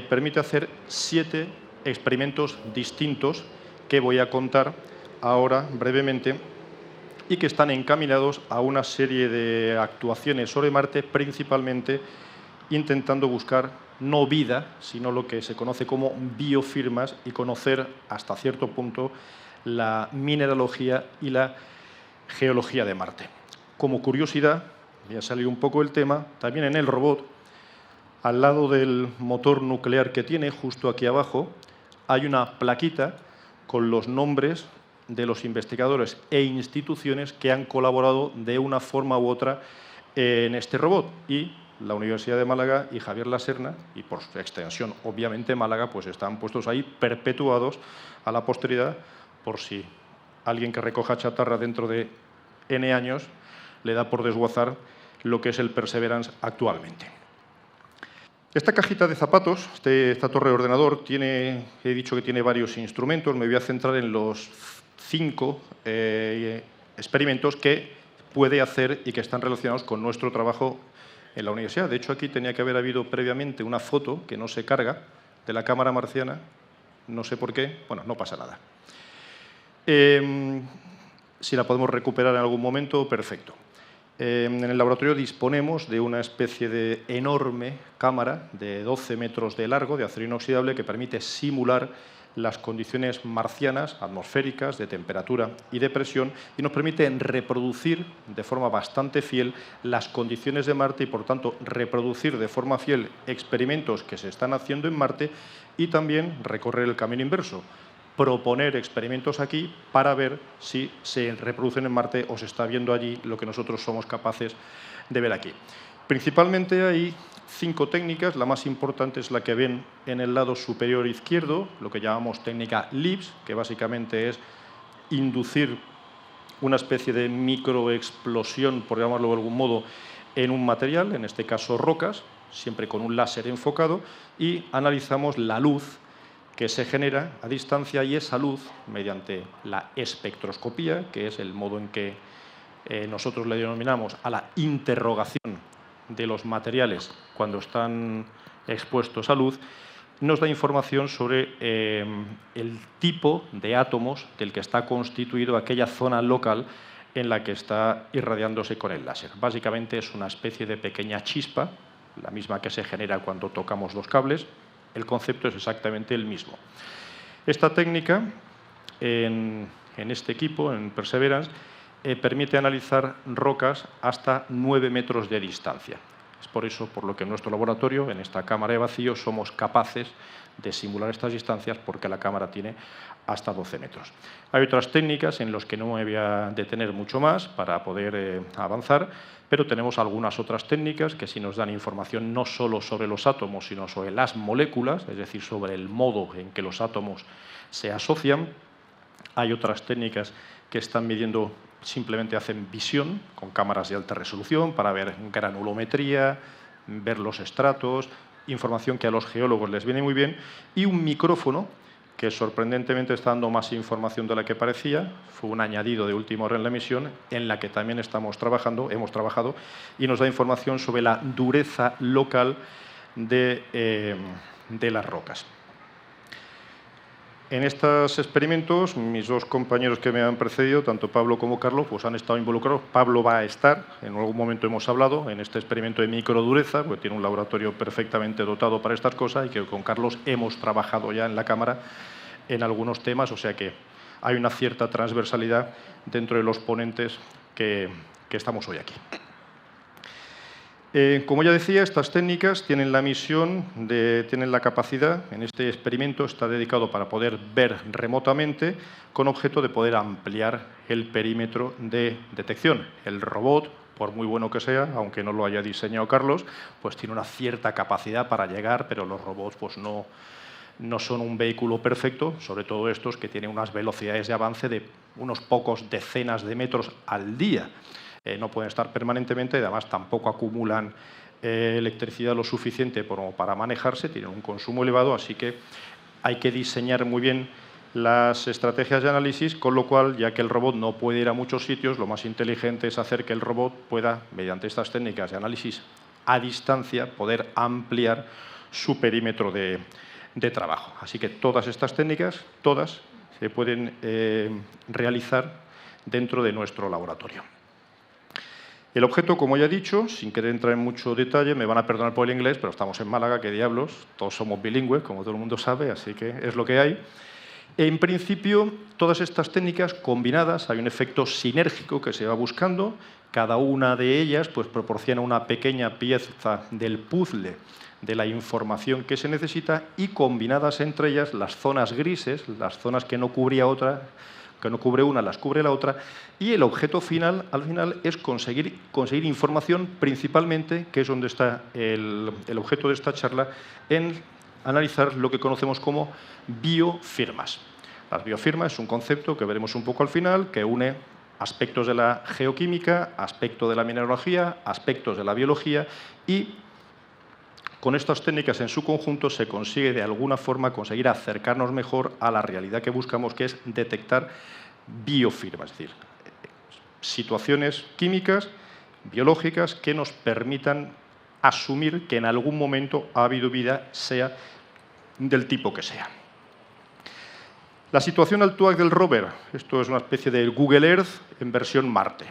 permite hacer 7 experimentos distintos que voy a contar ahora brevemente y que están encaminados a una serie de actuaciones sobre Marte, principalmente intentando buscar no vida, sino lo que se conoce como biofirmas y conocer hasta cierto punto la mineralogía y la geología de Marte. Como curiosidad, ya salió un poco el tema, también en el robot, al lado del motor nuclear que tiene, justo aquí abajo, hay una plaquita con los nombres de los investigadores e instituciones que han colaborado de una forma u otra en este robot. Y la Universidad de Málaga y Javier Laserna, y por su extensión, obviamente, Málaga, pues están puestos ahí perpetuados a la posteridad por si alguien que recoja chatarra dentro de N años le da por desguazar lo que es el Perseverance actualmente. Esta cajita de zapatos, esta torre de ordenador, he dicho que tiene varios instrumentos. Me voy a centrar en los 5 experimentos que puede hacer y que están relacionados con nuestro trabajo en la universidad. De hecho, aquí tenía que haber habido previamente una foto que no se carga de la cámara marciana. No sé por qué. Bueno, no pasa nada. Si la podemos recuperar en algún momento, perfecto. En el laboratorio disponemos de una especie de enorme cámara de 12 metros de largo, de acero inoxidable, que permite simular las condiciones marcianas, atmosféricas, de temperatura y de presión, y nos permite reproducir de forma bastante fiel las condiciones de Marte y, por tanto, reproducir de forma fiel experimentos que se están haciendo en Marte y también recorrer el camino inverso, proponer experimentos aquí para ver si se reproducen en Marte o se está viendo allí lo que nosotros somos capaces de ver aquí. Principalmente hay 5 técnicas. La más importante es la que ven en el lado superior izquierdo, lo que llamamos técnica LIBS, que básicamente es inducir una especie de microexplosión, por llamarlo de algún modo, en un material, en este caso rocas, siempre con un láser enfocado, y analizamos la luz que se genera a distancia, y esa luz, mediante la espectroscopía, que es el modo en que nosotros le denominamos a la interrogación de los materiales cuando están expuestos a luz, nos da información sobre el tipo de átomos del que está constituido aquella zona local en la que está irradiándose con el láser. Básicamente es una especie de pequeña chispa, la misma que se genera cuando tocamos 2 cables. El concepto es exactamente el mismo. Esta técnica, en este equipo, en Perseverance, permite analizar rocas hasta 9 metros de distancia. Es por eso por lo que en nuestro laboratorio, en esta cámara de vacío, somos capaces de simular estas distancias, porque la cámara tiene hasta 12 metros. Hay otras técnicas en las que no me voy a detener mucho más para poder avanzar, pero tenemos algunas otras técnicas que sí nos dan información no solo sobre los átomos, sino sobre las moléculas, es decir, sobre el modo en que los átomos se asocian. Hay otras técnicas que están midiendo, simplemente hacen visión con cámaras de alta resolución para ver granulometría, ver los estratos, información que a los geólogos les viene muy bien, y un micrófono que sorprendentemente está dando más información de la que parecía. Fue un añadido de última hora en la misión, en la que también hemos trabajado, y nos da información sobre la dureza local de las rocas. En estos experimentos, mis dos compañeros que me han precedido, tanto Pablo como Carlos, pues han estado involucrados. Pablo va a estar, en algún momento hemos hablado, en este experimento de microdureza, porque tiene un laboratorio perfectamente dotado para estas cosas, y que con Carlos hemos trabajado ya en la Cámara en algunos temas, o sea que hay una cierta transversalidad dentro de los ponentes que estamos hoy aquí. Como ya decía, estas técnicas tienen la misión, tienen la capacidad, en este experimento está dedicado para poder ver remotamente con objeto de poder ampliar el perímetro de detección. El robot, por muy bueno que sea, aunque no lo haya diseñado Carlos, pues tiene una cierta capacidad para llegar, pero los robots pues no son un vehículo perfecto, sobre todo estos que tienen unas velocidades de avance de unos pocos decenas de metros al día. No pueden estar permanentemente y además tampoco acumulan electricidad lo suficiente como para manejarse, tienen un consumo elevado, así que hay que diseñar muy bien las estrategias de análisis, con lo cual, ya que el robot no puede ir a muchos sitios, lo más inteligente es hacer que el robot pueda, mediante estas técnicas de análisis a distancia, poder ampliar su perímetro de trabajo. Así que todas estas técnicas, todas, se pueden realizar dentro de nuestro laboratorio. El objeto, como ya he dicho, sin querer entrar en mucho detalle, me van a perdonar por el inglés, pero estamos en Málaga, qué diablos, todos somos bilingües, como todo el mundo sabe, así que es lo que hay. En principio, todas estas técnicas combinadas, hay un efecto sinérgico que se va buscando, cada una de ellas pues, proporciona una pequeña pieza del puzzle de la información que se necesita y combinadas entre ellas las zonas grises, las zonas que no cubría otra, que no cubre una, las cubre la otra, y el objeto final, al final, es conseguir información principalmente, que es donde está el objeto de esta charla, en analizar lo que conocemos como biofirmas. Las biofirmas es un concepto que veremos un poco al final, que une aspectos de la geoquímica, aspectos de la mineralogía, aspectos de la biología, y con estas técnicas en su conjunto se consigue de alguna forma conseguir acercarnos mejor a la realidad que buscamos, que es detectar biofirmas, es decir, situaciones químicas, biológicas que nos permitan asumir que en algún momento ha habido vida, sea del tipo que sea. La situación actual del rover, esto es una especie de Google Earth en versión Marte.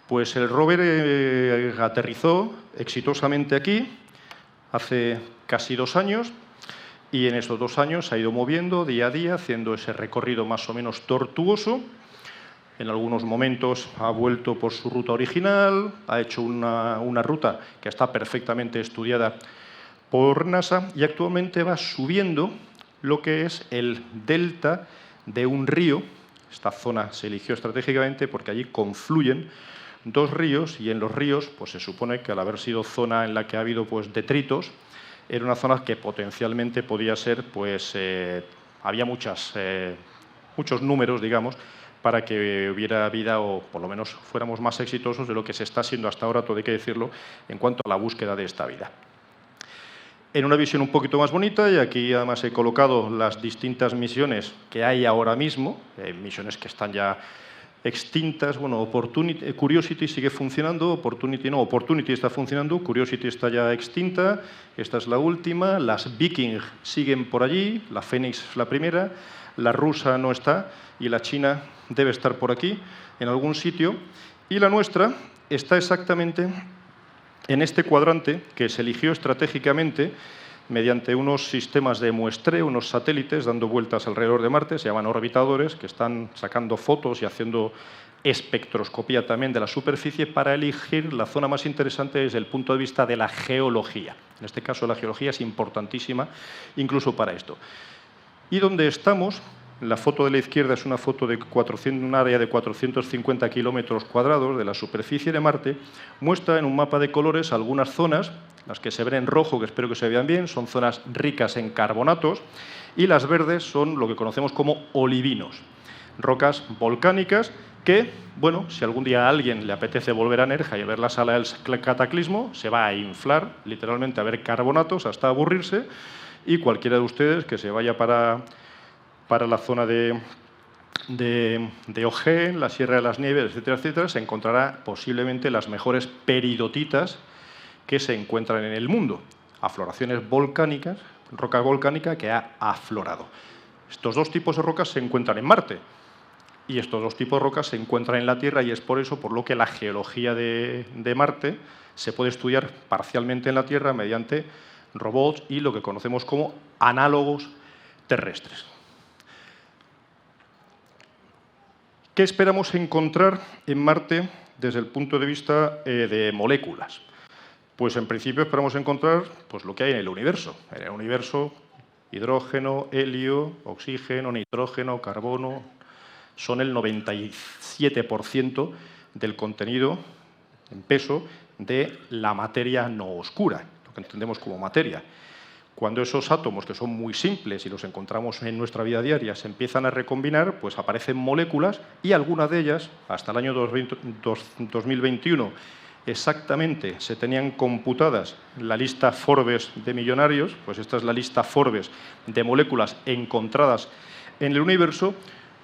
Pues el rover aterrizó exitosamente aquí hace casi 2 años y en estos 2 años se ha ido moviendo día a día, haciendo ese recorrido más o menos tortuoso. En algunos momentos ha vuelto por su ruta original, ha hecho una ruta que está perfectamente estudiada por NASA y actualmente va subiendo lo que es el delta de un río. Esta zona se eligió estratégicamente porque allí confluyen 2 ríos y en los ríos pues se supone que al haber sido zona en la que ha habido pues detritos, era una zona que potencialmente podía ser, pues había muchos números, digamos, para que hubiera vida o por lo menos fuéramos más exitosos de lo que se está siendo hasta ahora, todo hay que decirlo, en cuanto a la búsqueda de esta vida. En una visión un poquito más bonita, y aquí además he colocado las distintas misiones que hay ahora mismo, misiones que están ya extintas. Bueno, Curiosity sigue funcionando, Opportunity está funcionando, Curiosity está ya extinta, esta es la última, las Viking siguen por allí, la Phoenix es la primera, la rusa no está y la china debe estar por aquí, en algún sitio, y la nuestra está exactamente en este cuadrante que se eligió estratégicamente mediante unos sistemas de muestreo, unos satélites dando vueltas alrededor de Marte, se llaman orbitadores, que están sacando fotos y haciendo espectroscopía también de la superficie para elegir la zona más interesante desde el punto de vista de la geología. En este caso, la geología es importantísima incluso para esto. Y donde estamos, la foto de la izquierda es una foto de un área de 450 kilómetros cuadrados de la superficie de Marte, muestra en un mapa de colores algunas zonas. Las que se ven en rojo, que espero que se vean bien, son zonas ricas en carbonatos, y las verdes son lo que conocemos como olivinos, rocas volcánicas que, bueno, si algún día a alguien le apetece volver a Nerja y ver la sala del cataclismo, se va a inflar, literalmente a ver carbonatos hasta aburrirse, y cualquiera de ustedes que se vaya para la zona de Ojén, la Sierra de las Nieves, etcétera, etcétera, se encontrará posiblemente las mejores peridotitas que se encuentran en el mundo. Afloraciones volcánicas, roca volcánica que ha aflorado. Estos dos tipos de rocas se encuentran en Marte y estos dos tipos de rocas se encuentran en la Tierra, y es por eso por lo que la geología de Marte se puede estudiar parcialmente en la Tierra mediante robots y lo que conocemos como análogos terrestres. ¿Qué esperamos encontrar en Marte desde el punto de vista de moléculas? Pues en principio esperamos encontrar pues, lo que hay en el universo. En el universo, hidrógeno, helio, oxígeno, nitrógeno, carbono, son el 97% del contenido en peso de la materia no oscura, lo que entendemos como materia. Cuando esos átomos, que son muy simples y los encontramos en nuestra vida diaria, se empiezan a recombinar, pues aparecen moléculas, y algunas de ellas, hasta el año 2021, exactamente se tenían computadas en la lista Forbes de millonarios, pues esta es la lista Forbes de moléculas encontradas en el universo,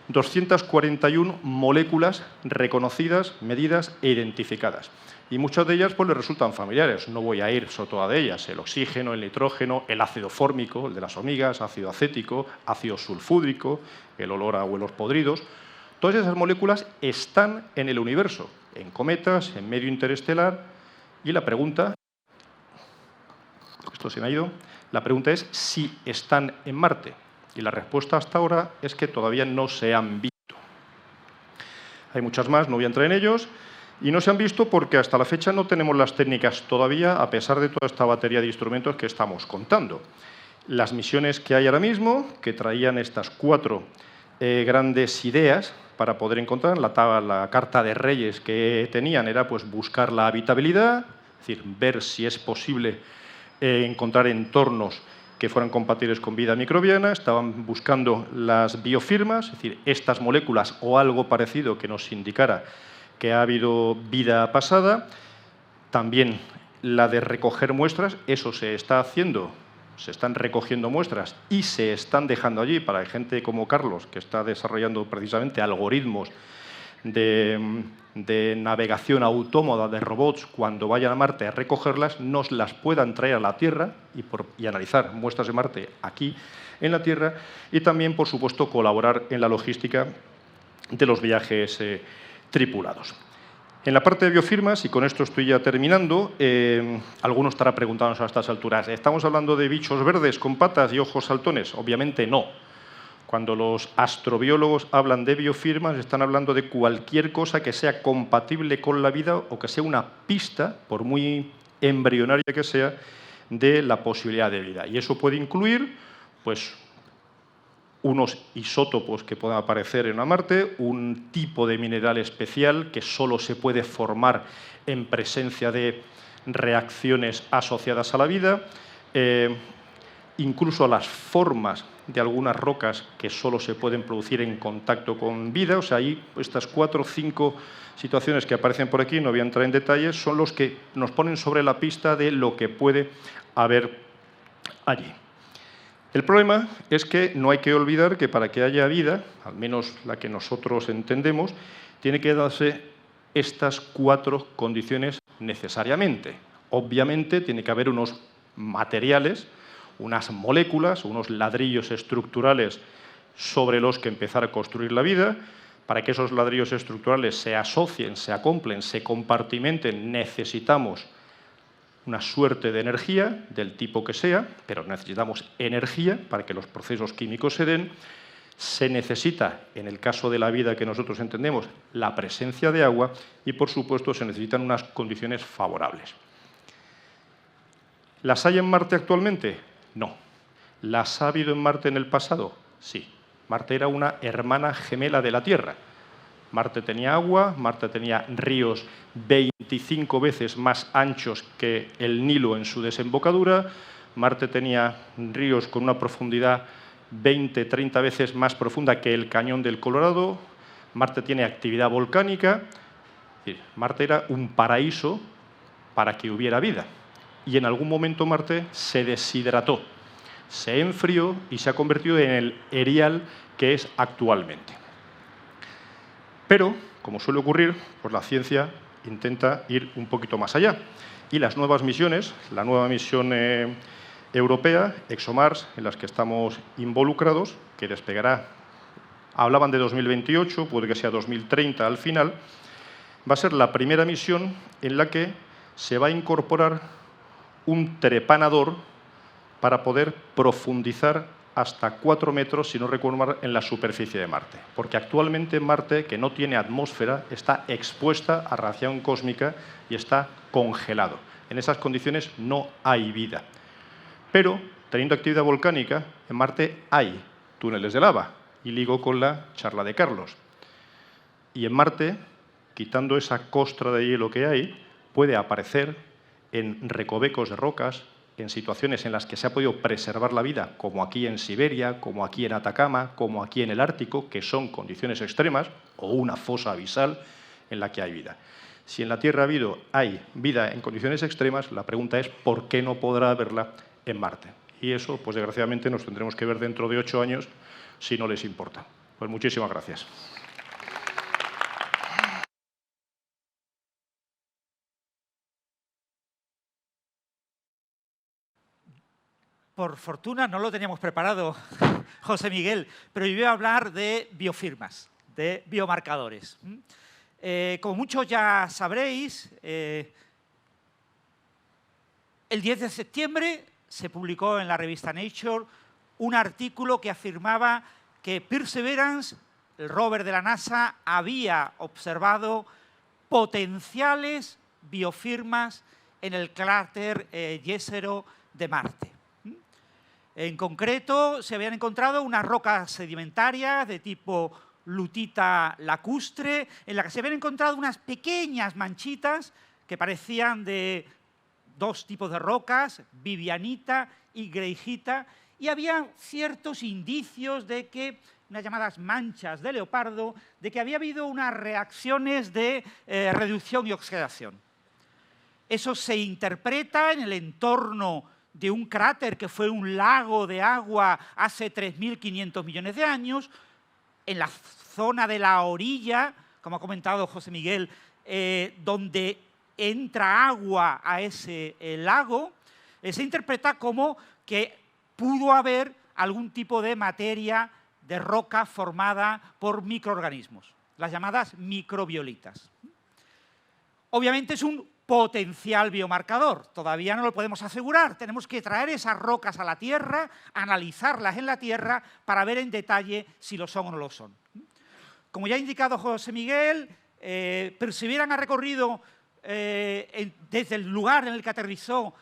241 moléculas reconocidas, medidas e identificadas. Y muchas de ellas pues, les resultan familiares. No voy a ir sobre todas de ellas. El oxígeno, el nitrógeno, el ácido fórmico, el de las hormigas, ácido acético, ácido sulfúrico, el olor a huelos podridos. Todas esas moléculas están en el universo, en cometas, en medio interestelar. Y la pregunta, esto se me ha ido, la pregunta es si están en Marte. Y la respuesta hasta ahora es que todavía no se han visto. Hay muchas más, no voy a entrar en ellos. Y no se han visto porque hasta la fecha no tenemos las técnicas todavía, a pesar de toda esta batería de instrumentos que estamos contando. Las misiones que hay ahora mismo, que traían estas 4 grandes ideas para poder encontrar, la carta de Reyes que tenían era pues, buscar la habitabilidad, es decir, ver si es posible encontrar entornos que fueran compatibles con vida microbiana. Estaban buscando las biofirmas, es decir, estas moléculas o algo parecido que nos indicara que ha habido vida pasada. También la de recoger muestras, eso se está haciendo, se están recogiendo muestras y se están dejando allí para gente como Carlos, que está desarrollando precisamente algoritmos de navegación autómata de robots, cuando vayan a Marte a recogerlas, nos las puedan traer a la Tierra y analizar muestras de Marte aquí en la Tierra, y también, por supuesto, colaborar en la logística de los viajes tripulados. En la parte de biofirmas, y con esto estoy ya terminando, algunos estarán preguntándonos a estas alturas, ¿estamos hablando de bichos verdes con patas y ojos saltones? Obviamente no. Cuando los astrobiólogos hablan de biofirmas, están hablando de cualquier cosa que sea compatible con la vida o que sea una pista, por muy embrionaria que sea, de la posibilidad de vida. Y eso puede incluir, pues, unos isótopos que puedan aparecer en Marte, un tipo de mineral especial que solo se puede formar en presencia de reacciones asociadas a la vida, incluso las formas de algunas rocas que solo se pueden producir en contacto con vida. O sea, hay estas 4 o 5 situaciones que aparecen por aquí, no voy a entrar en detalles, son los que nos ponen sobre la pista de lo que puede haber allí. El problema es que no hay que olvidar que para que haya vida, al menos la que nosotros entendemos, tiene que darse estas 4 condiciones necesariamente. Obviamente tiene que haber unos materiales, unas moléculas, unos ladrillos estructurales sobre los que empezar a construir la vida. Para que esos ladrillos estructurales se asocien, se acomplen, se compartimenten, necesitamos una suerte de energía, del tipo que sea, pero necesitamos energía para que los procesos químicos se den. Se necesita, en el caso de la vida que nosotros entendemos, la presencia de agua y, por supuesto, se necesitan unas condiciones favorables. ¿Las hay en Marte actualmente? No. ¿Las ha habido en Marte en el pasado? Sí. Marte era una hermana gemela de la Tierra. Marte tenía agua, Marte tenía ríos 25 veces más anchos que el Nilo en su desembocadura, Marte tenía ríos con una profundidad 20-30 veces más profunda que el cañón del Colorado, Marte tiene actividad volcánica. Es decir, Marte era un paraíso para que hubiera vida. Y en algún momento Marte se deshidrató, se enfrió y se ha convertido en el erial que es actualmente. Pero, como suele ocurrir, pues la ciencia intenta ir un poquito más allá. Y las nuevas misiones, la nueva misión europea, ExoMars, en las que estamos involucrados, que despegará, hablaban de 2028, puede que sea 2030 al final, va a ser la primera misión en la que se va a incorporar un trepanador para poder profundizar hasta 4 metros, si no recuerdo mal, en la superficie de Marte. Porque actualmente Marte, que no tiene atmósfera, está expuesta a radiación cósmica y está congelado. En esas condiciones no hay vida. Pero, teniendo actividad volcánica, en Marte hay túneles de lava. Y ligo con la charla de Carlos. Y en Marte, quitando esa costra de hielo que hay, puede aparecer en recovecos de rocas, en situaciones en las que se ha podido preservar la vida, como aquí en Siberia, como aquí en Atacama, como aquí en el Ártico, que son condiciones extremas, o una fosa abisal en la que hay vida. Si en la Tierra hay vida en condiciones extremas, la pregunta es ¿por qué no podrá haberla en Marte? Y eso, pues desgraciadamente, nos tendremos que ver dentro de 8 años, si no les importa. Pues muchísimas gracias. Por fortuna no lo teníamos preparado, José Miguel, pero yo voy a hablar de biofirmas, de biomarcadores. Como muchos ya sabréis, el 10 de septiembre se publicó en la revista Nature un artículo que afirmaba que Perseverance, el rover de la NASA, había observado potenciales biofirmas en el cráter Jezero de Marte. En concreto, se habían encontrado unas rocas sedimentarias de tipo lutita lacustre, en la que se habían encontrado unas pequeñas manchitas que parecían de 2 tipos de rocas, vivianita y greijita, y había ciertos indicios de que, unas llamadas manchas de leopardo, de que había habido unas reacciones de reducción y oxidación. Eso se interpreta en el entorno de un cráter que fue un lago de agua hace 3.500 millones de años, en la zona de la orilla, como ha comentado José Miguel, donde entra agua a ese lago, se interpreta como que pudo haber algún tipo de materia de roca formada por microorganismos, las llamadas microbiolitas. Obviamente es un potencial biomarcador, todavía no lo podemos asegurar, tenemos que traer esas rocas a la Tierra, analizarlas en la Tierra para ver en detalle si lo son o no lo son. Como ya ha indicado José Miguel, Perseverance ha recorrido desde el lugar en el que aterrizó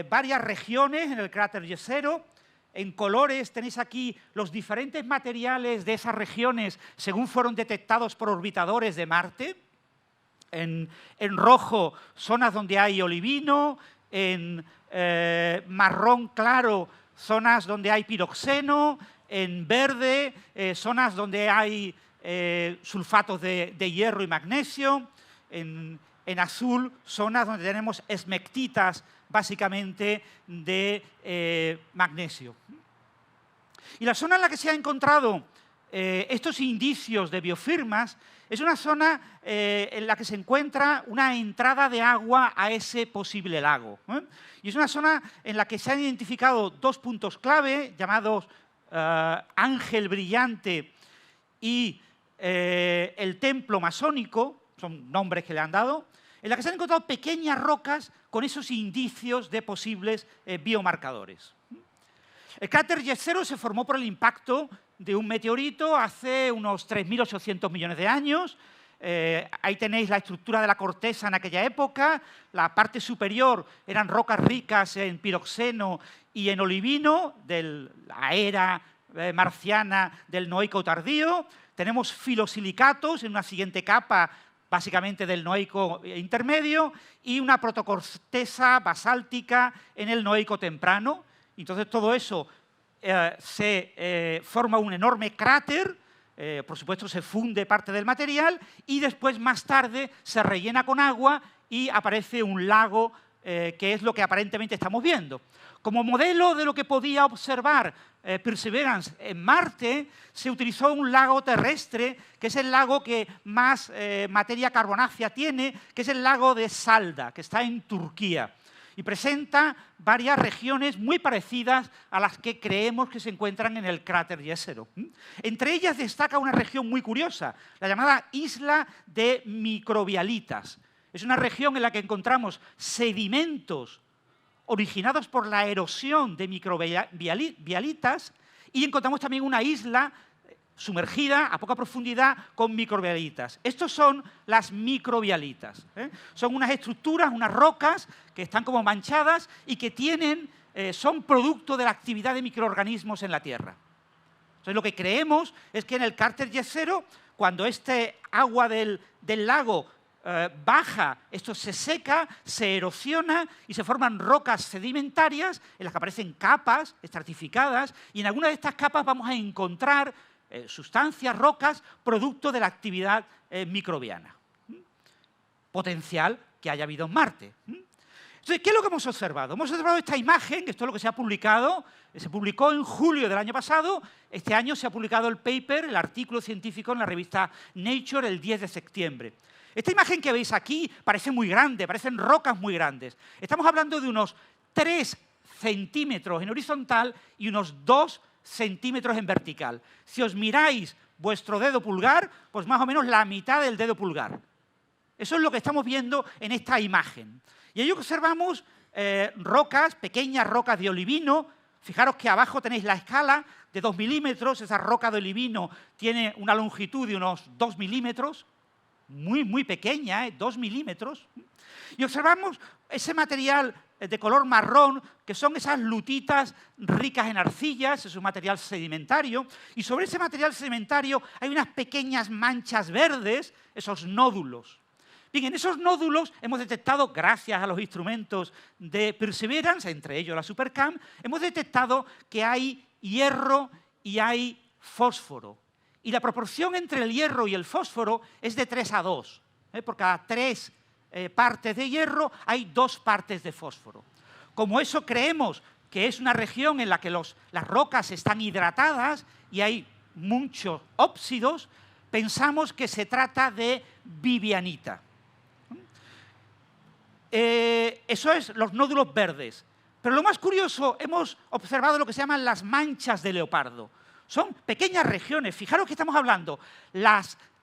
varias regiones en el cráter Jezero. En colores tenéis aquí los diferentes materiales de esas regiones según fueron detectados por orbitadores de Marte. En rojo, zonas donde hay olivino, en marrón claro, zonas donde hay piroxeno, en verde, zonas donde hay sulfatos de hierro y magnesio, en azul, zonas donde tenemos esmectitas, básicamente de magnesio. Y la zona en la que se han encontrado estos indicios de biofirmas es una zona en la que se encuentra una entrada de agua a ese posible lago. Y es una zona en la que se han identificado 2 puntos clave llamados Ángel Brillante y el Templo Masónico, son nombres que le han dado, en la que se han encontrado pequeñas rocas con esos indicios de posibles biomarcadores. El cráter Jezero se formó por el impacto de un meteorito hace unos 3.800 millones de años. Ahí tenéis la estructura de la corteza en aquella época. La parte superior eran rocas ricas en piroxeno y en olivino, de la era marciana del Noico tardío. Tenemos filosilicatos en una siguiente capa, básicamente del Noico intermedio, y una protocorteza basáltica en el Noico temprano. Entonces todo eso se forma un enorme cráter, por supuesto se funde parte del material y después más tarde se rellena con agua y aparece un lago que es lo que aparentemente estamos viendo. Como modelo de lo que podía observar Perseverance en Marte, se utilizó un lago terrestre, que es el lago que más materia carbonácea tiene, que es el lago de Salda, que está en Turquía. y presenta varias regiones muy parecidas a las que creemos que se encuentran en el cráter Jezero. Entre ellas destaca una región muy curiosa, la llamada isla de microbialitas. Es una región en la que encontramos sedimentos originados por la erosión de microbialitas y encontramos también una isla sumergida a poca profundidad con microbialitas. Estos son las microbialitas. Son unas estructuras, unas rocas que están como manchadas y que son producto de la actividad de microorganismos en la Tierra. Entonces, lo que creemos es que en el cráter Jezero, cuando este agua del lago baja, esto se seca, se erosiona y se forman rocas sedimentarias en las que aparecen capas estratificadas y en alguna de estas capas vamos a encontrar sustancias, rocas, producto de la actividad microbiana. Potencial que haya habido en Marte. Entonces, ¿qué es lo que hemos observado? Hemos observado esta imagen, que esto es lo que se ha publicado, se publicó en julio del año pasado, este año se ha publicado el paper, el artículo científico en la revista Nature el 10 de septiembre. Esta imagen que veis aquí parece muy grande, parecen rocas muy grandes. Estamos hablando de unos 3 centímetros en horizontal y unos 2 centímetros en vertical. Si os miráis vuestro dedo pulgar, pues más o menos la mitad del dedo pulgar. Eso es lo que estamos viendo en esta imagen. Y ahí observamos rocas, pequeñas rocas de olivino. Fijaros que abajo tenéis la escala de 2 milímetros. Esa roca de olivino tiene una longitud de unos 2 milímetros. Muy, muy pequeña, 2 milímetros. Y observamos ese material de color marrón, que son esas lutitas ricas en arcillas, es un material sedimentario, y sobre ese material sedimentario hay unas pequeñas manchas verdes, esos nódulos. Bien, en esos nódulos hemos detectado, gracias a los instrumentos de Perseverance, entre ellos la Supercam, hemos detectado que hay hierro y hay fósforo. Y la proporción entre el hierro y el fósforo es de 3:2. Por cada 3 partes de hierro hay 2 partes de fósforo. Como eso creemos que es una región en la que las rocas están hidratadas y hay muchos óxidos, pensamos que se trata de vivianita. Eso es los nódulos verdes. Pero lo más curioso, hemos observado lo que se llaman las manchas de leopardo. Son pequeñas regiones. Fijaros que estamos hablando.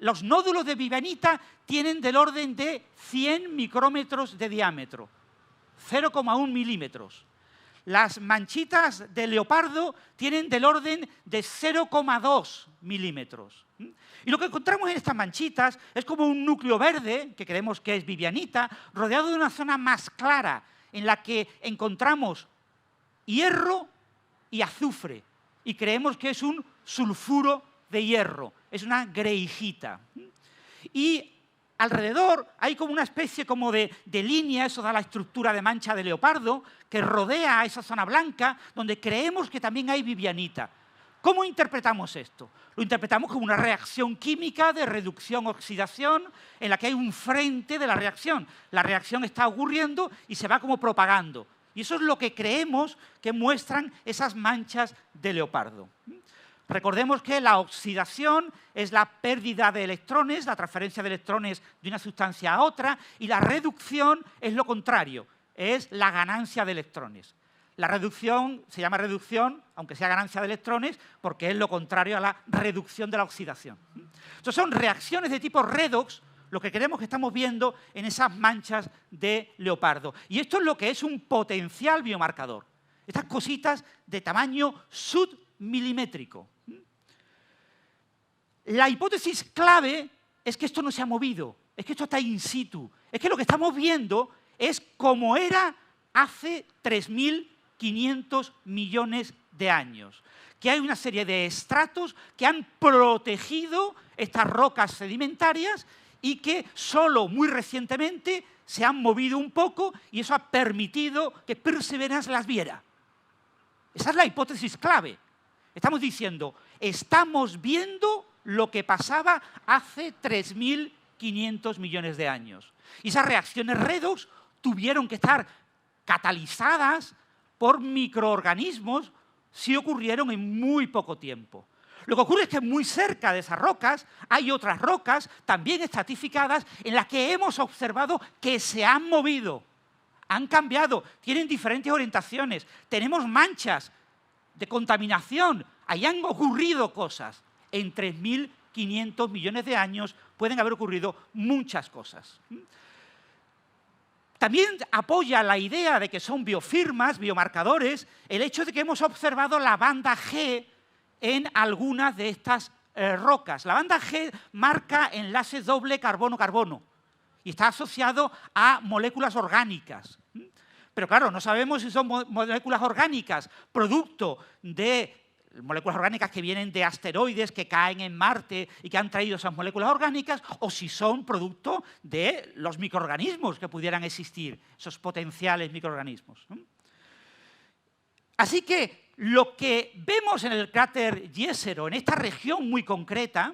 Los nódulos de vivianita tienen del orden de 100 micrómetros de diámetro, 0,1 milímetros. Las manchitas de leopardo tienen del orden de 0,2 milímetros. Y lo que encontramos en estas manchitas es como un núcleo verde, que creemos que es vivianita, rodeado de una zona más clara, en la que encontramos hierro y azufre. Y creemos que es un sulfuro de hierro, es una greijita. Y alrededor hay como una especie como de línea, eso da la estructura de mancha de leopardo, que rodea a esa zona blanca, donde creemos que también hay vivianita. ¿Cómo interpretamos esto? Lo interpretamos como una reacción química de reducción-oxidación en la que hay un frente de la reacción. La reacción está ocurriendo y se va como propagando. Y eso es lo que creemos que muestran esas manchas de leopardo. Recordemos que la oxidación es la pérdida de electrones, la transferencia de electrones de una sustancia a otra, y la reducción es lo contrario, es la ganancia de electrones. La reducción se llama reducción, aunque sea ganancia de electrones, porque es lo contrario a la reducción de la oxidación. Entonces son reacciones de tipo redox, lo que creemos que estamos viendo en esas manchas de leopardo. Y esto es lo que es un potencial biomarcador. Estas cositas de tamaño submilimétrico. La hipótesis clave es que esto no se ha movido, es que esto está in situ. Es que lo que estamos viendo es como era hace 3.500 millones de años. Que hay una serie de estratos que han protegido estas rocas sedimentarias y que solo muy recientemente se han movido un poco y eso ha permitido que Perseverance las viera. Esa es la hipótesis clave. Estamos diciendo, estamos viendo lo que pasaba hace 3.500 millones de años. Y esas reacciones redox tuvieron que estar catalizadas por microorganismos si ocurrieron en muy poco tiempo. Lo que ocurre es que muy cerca de esas rocas hay otras rocas también estratificadas en las que hemos observado que se han movido. han cambiado, tienen diferentes orientaciones, tenemos manchas de contaminación, ahí han ocurrido cosas. En 3.500 millones de años pueden haber ocurrido muchas cosas. También apoya la idea de que son biofirmas, biomarcadores, el hecho de que hemos observado la banda G en algunas de estas rocas. La banda G marca enlace doble carbono-carbono y está asociado a moléculas orgánicas. Pero claro, no sabemos si son moléculas orgánicas producto de moléculas orgánicas que vienen de asteroides que caen en Marte y que han traído esas moléculas orgánicas, o si son producto de los microorganismos que pudieran existir, esos potenciales microorganismos. Así que lo que vemos en el cráter Jezero, en esta región muy concreta,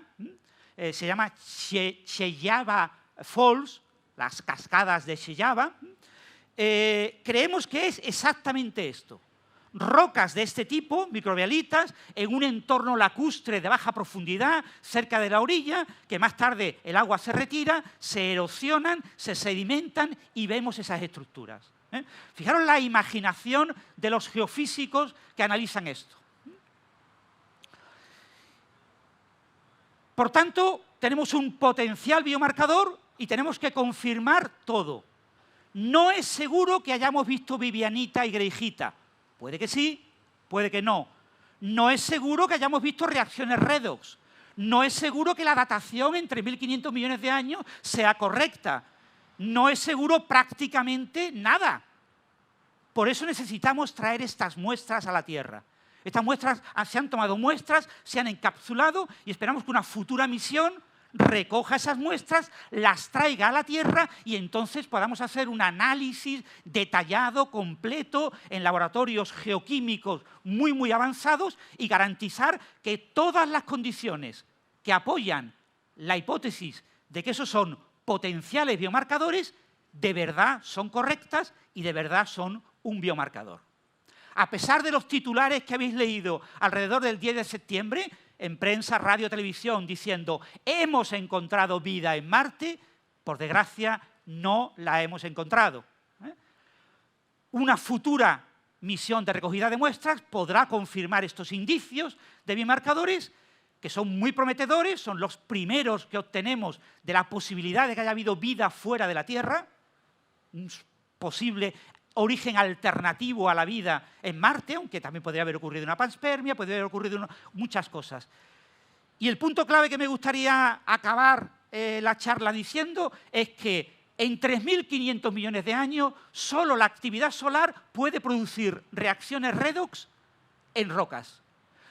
se llama Chelyaba Falls, las cascadas de Chelyaba, creemos que es exactamente esto. Rocas de este tipo, microbialitas, en un entorno lacustre de baja profundidad, cerca de la orilla, que más tarde el agua se retira, se erosionan, se sedimentan y vemos esas estructuras. Fijaros la imaginación de los geofísicos que analizan esto. Por tanto, tenemos un potencial biomarcador y tenemos que confirmar todo. No es seguro que hayamos visto Vivianita y Greyjita. Puede que sí, puede que no. No es seguro que hayamos visto reacciones redox. No es seguro que la datación en 3.500 millones de años sea correcta. No es seguro prácticamente nada. Por eso necesitamos traer estas muestras a la Tierra. Estas muestras, se han tomado muestras, se han encapsulado y esperamos que una futura misión recoja esas muestras, las traiga a la Tierra y entonces podamos hacer un análisis detallado, completo, en laboratorios geoquímicos muy avanzados y garantizar que todas las condiciones que apoyan la hipótesis de que esos son potenciales biomarcadores de verdad son correctas y de verdad son un biomarcador. A pesar de los titulares que habéis leído alrededor del 10 de septiembre, en prensa, radio, televisión, diciendo hemos encontrado vida en Marte, por desgracia no la hemos encontrado. Una futura misión de recogida de muestras podrá confirmar estos indicios de biomarcadores que son muy prometedores, son los primeros que obtenemos de la posibilidad de que haya habido vida fuera de la Tierra, un posible origen alternativo a la vida en Marte, aunque también podría haber ocurrido una panspermia, podría haber ocurrido muchas cosas. Y el punto clave que me gustaría acabar la charla diciendo es que en 3.500 millones de años solo la actividad solar puede producir reacciones redox en rocas.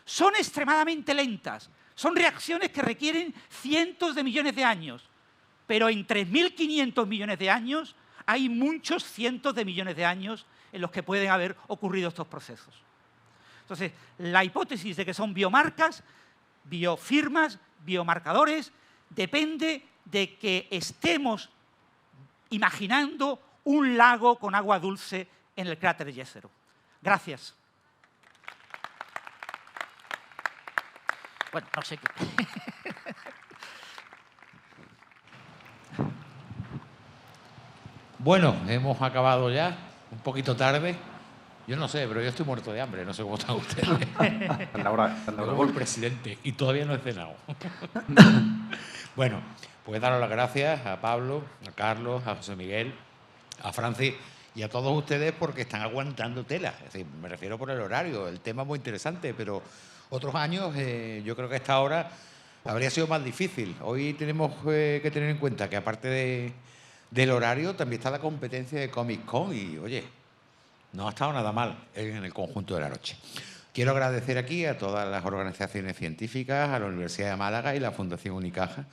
Son extremadamente lentas, son reacciones que requieren cientos de millones de años, pero en 3.500 millones de años hay muchos cientos de millones de años en los que pueden haber ocurrido estos procesos. Entonces, la hipótesis de que son biomarcas, biofirmas, biomarcadores, depende de que estemos imaginando un lago con agua dulce en el cráter Jezero. Gracias. Bueno, no sé qué. Bueno, hemos acabado ya, un poquito tarde. Yo no sé, pero yo estoy muerto de hambre, no sé cómo están ustedes. Yo como el presidente y todavía no he cenado. Bueno, pues daros las gracias a Pablo, a Carlos, a José Miguel, a Francis y a todos ustedes porque están aguantando tela. Es decir, me refiero por el horario, el tema es muy interesante, pero otros años yo creo que a esta hora habría sido más difícil. Hoy tenemos que tener en cuenta que aparte del horario también está la competencia de Comic Con y, oye, no ha estado nada mal en el conjunto de la noche. Quiero agradecer aquí a todas las organizaciones científicas, a la Universidad de Málaga y la Fundación Unicaja,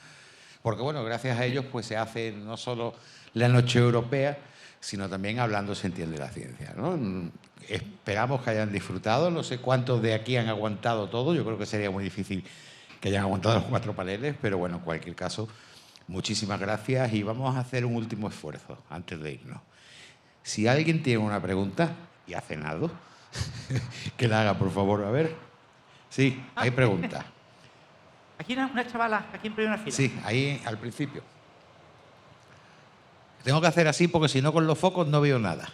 porque, bueno, gracias a ellos pues se hace no solo la Noche Europea, sino también Hablando se entiende la ciencia, ¿no? Esperamos que hayan disfrutado, no sé cuántos de aquí han aguantado todo, yo creo que sería muy difícil que hayan aguantado los 4 paneles, pero bueno, en cualquier caso, muchísimas gracias y vamos a hacer un último esfuerzo antes de irnos. Si alguien tiene una pregunta y ha cenado, que la haga, por favor, a ver. Sí, hay preguntas. Aquí una chavala, aquí en primera fila. Sí, ahí al principio. Tengo que hacer así porque si no con los focos no veo nada.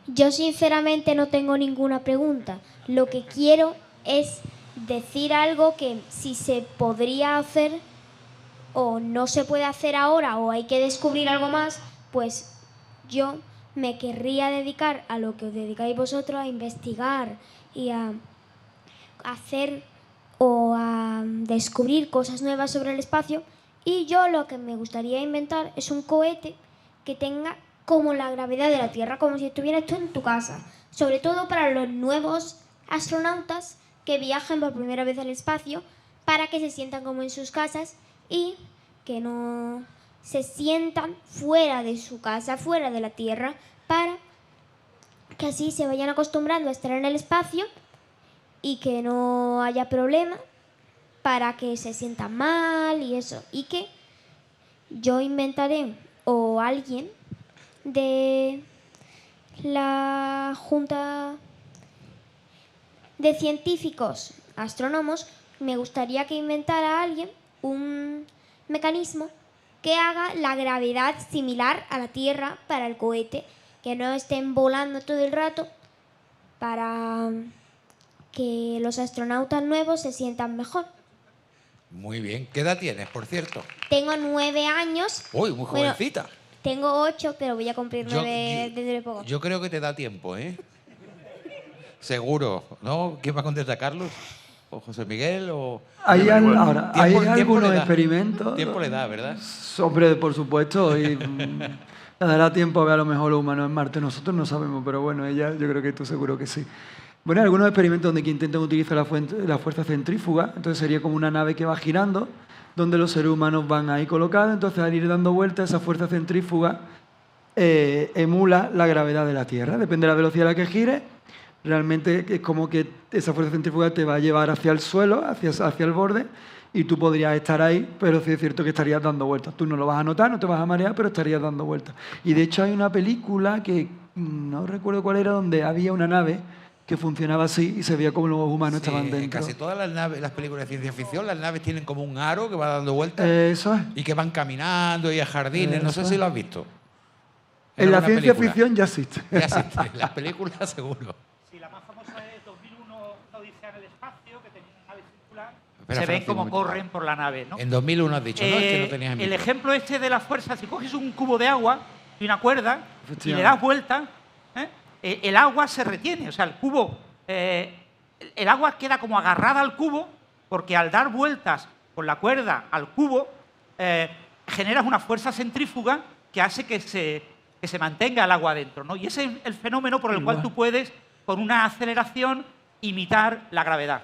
Yo sinceramente no tengo ninguna pregunta. Lo que quiero es decir algo que si se podría hacer o no se puede hacer ahora o hay que descubrir algo más, pues yo me querría dedicar a lo que os dedicáis vosotros, a investigar y a hacer o a descubrir cosas nuevas sobre el espacio. Y yo lo que me gustaría inventar es un cohete que tenga como la gravedad de la Tierra, como si estuvieras tú en tu casa. Sobre todo para los nuevos astronautas que viajen por primera vez al espacio, para que se sientan como en sus casas y que no se sientan fuera de su casa, fuera de la Tierra, para que así se vayan acostumbrando a estar en el espacio y que no haya problema, para que se sientan mal y eso. Y que yo inventaré, o alguien de la Junta de Científicos Astrónomos, me gustaría que inventara a alguien un mecanismo que haga la gravedad similar a la Tierra para el cohete, que no estén volando todo el rato, para que los astronautas nuevos se sientan mejor. Muy bien. ¿Qué edad tienes, por cierto? Tengo 9 años. Uy, muy Bueno, jovencita. tengo 8, pero voy a cumplir 9 dentro de poco. Yo creo que te da tiempo, ¿eh? Seguro, ¿no? ¿Quién va a contestar, Carlos? ¿O José Miguel? ¿O... Hay Tiempo algunos le da. experimentos. Tiempo le da, ¿verdad? Hombre, por supuesto. Y le dará tiempo a ver a lo mejor los humanos en Marte. Nosotros no sabemos, pero bueno, ella yo creo que tú seguro que sí. Bueno, hay algunos experimentos donde que intentan utilizar la fuerza centrífuga. Entonces sería como una nave que va girando, donde los seres humanos van ahí colocados. Entonces al ir dando vueltas, esa fuerza centrífuga emula la gravedad de la Tierra. Depende de la velocidad a la que gire. Realmente es como que esa fuerza centrífuga te va a llevar hacia el suelo, hacia el borde, y tú podrías estar ahí, pero sí es cierto que estarías dando vueltas. Tú no lo vas a notar, no te vas a marear, pero estarías dando vueltas. Y de hecho hay una película que no recuerdo cuál era, donde había una nave que funcionaba así y se veía como los humanos Sí, estaban en dentro. casi todas las naves, las películas de ciencia ficción, las naves tienen como un aro que va dando vueltas Eso es. y que van caminando y a jardines. No sé Eso si es. lo has visto. En la alguna ciencia película. ficción ya existe. Ya existe. En las películas seguro. Sí, la más famosa es 2001, una odisea en el espacio, que tenía una nave circular. Espera, Se ven Francis, un cómo momento. corren por la nave, ¿no? En 2001 has dicho, ¿no? Es que no tenías El micro. ejemplo este de la fuerza, si coges un cubo de agua y una cuerda y le Efectivamente. das vuelta, el agua se retiene. O sea, el cubo, el agua queda como agarrada al cubo, porque al dar vueltas con la cuerda al cubo, generas una fuerza centrífuga que hace que se mantenga el agua dentro, ¿no? Y ese es el fenómeno por el cual tú puedes, con una aceleración, imitar la gravedad.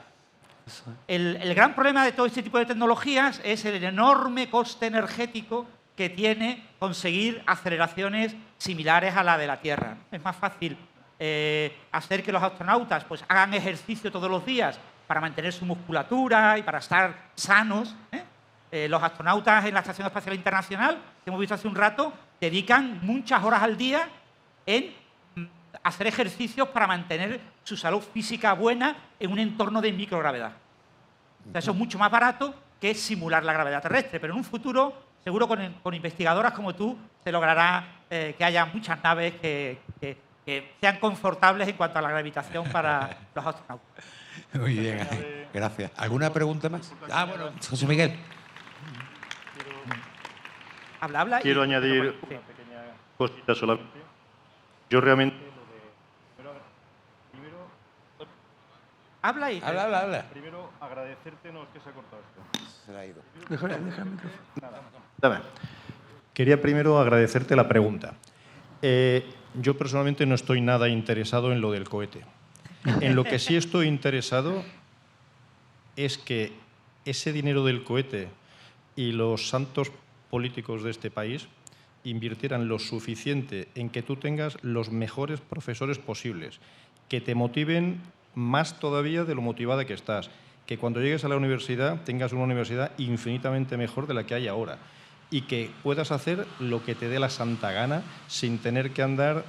El gran problema de todo este tipo de tecnologías es el enorme coste energético que tiene conseguir aceleraciones similares a la de la Tierra. Es más fácil hacer que los astronautas pues, hagan ejercicio todos los días para mantener su musculatura y para estar sanos. Los astronautas en la Estación Espacial Internacional, que hemos visto hace un rato, dedican muchas horas al día en hacer ejercicios para mantener su salud física buena en un entorno de microgravedad. O sea, eso es mucho más barato que simular la gravedad terrestre, pero en un futuro, seguro con investigadoras como tú, se logrará que haya muchas naves que sean confortables en cuanto a la gravitación para los astronautas. Muy bien, gracias. ¿Alguna pregunta más? Ah, bueno, José Miguel. Habla. Quiero añadir una pequeña cosita solamente. Yo realmente Habla y... Habla. Primero agradecerte, no, es que se ha cortado esto. Se la ha ido. Deja el micrófono. Dame. Quería primero agradecerte la pregunta. Yo personalmente no estoy nada interesado en lo del cohete. En lo que sí estoy interesado es que ese dinero del cohete y los santos políticos de este país invirtieran lo suficiente en que tú tengas los mejores profesores posibles, que te motiven más todavía de lo motivada que estás, que cuando llegues a la universidad tengas una universidad infinitamente mejor de la que hay ahora y que puedas hacer lo que te dé la santa gana sin tener que andar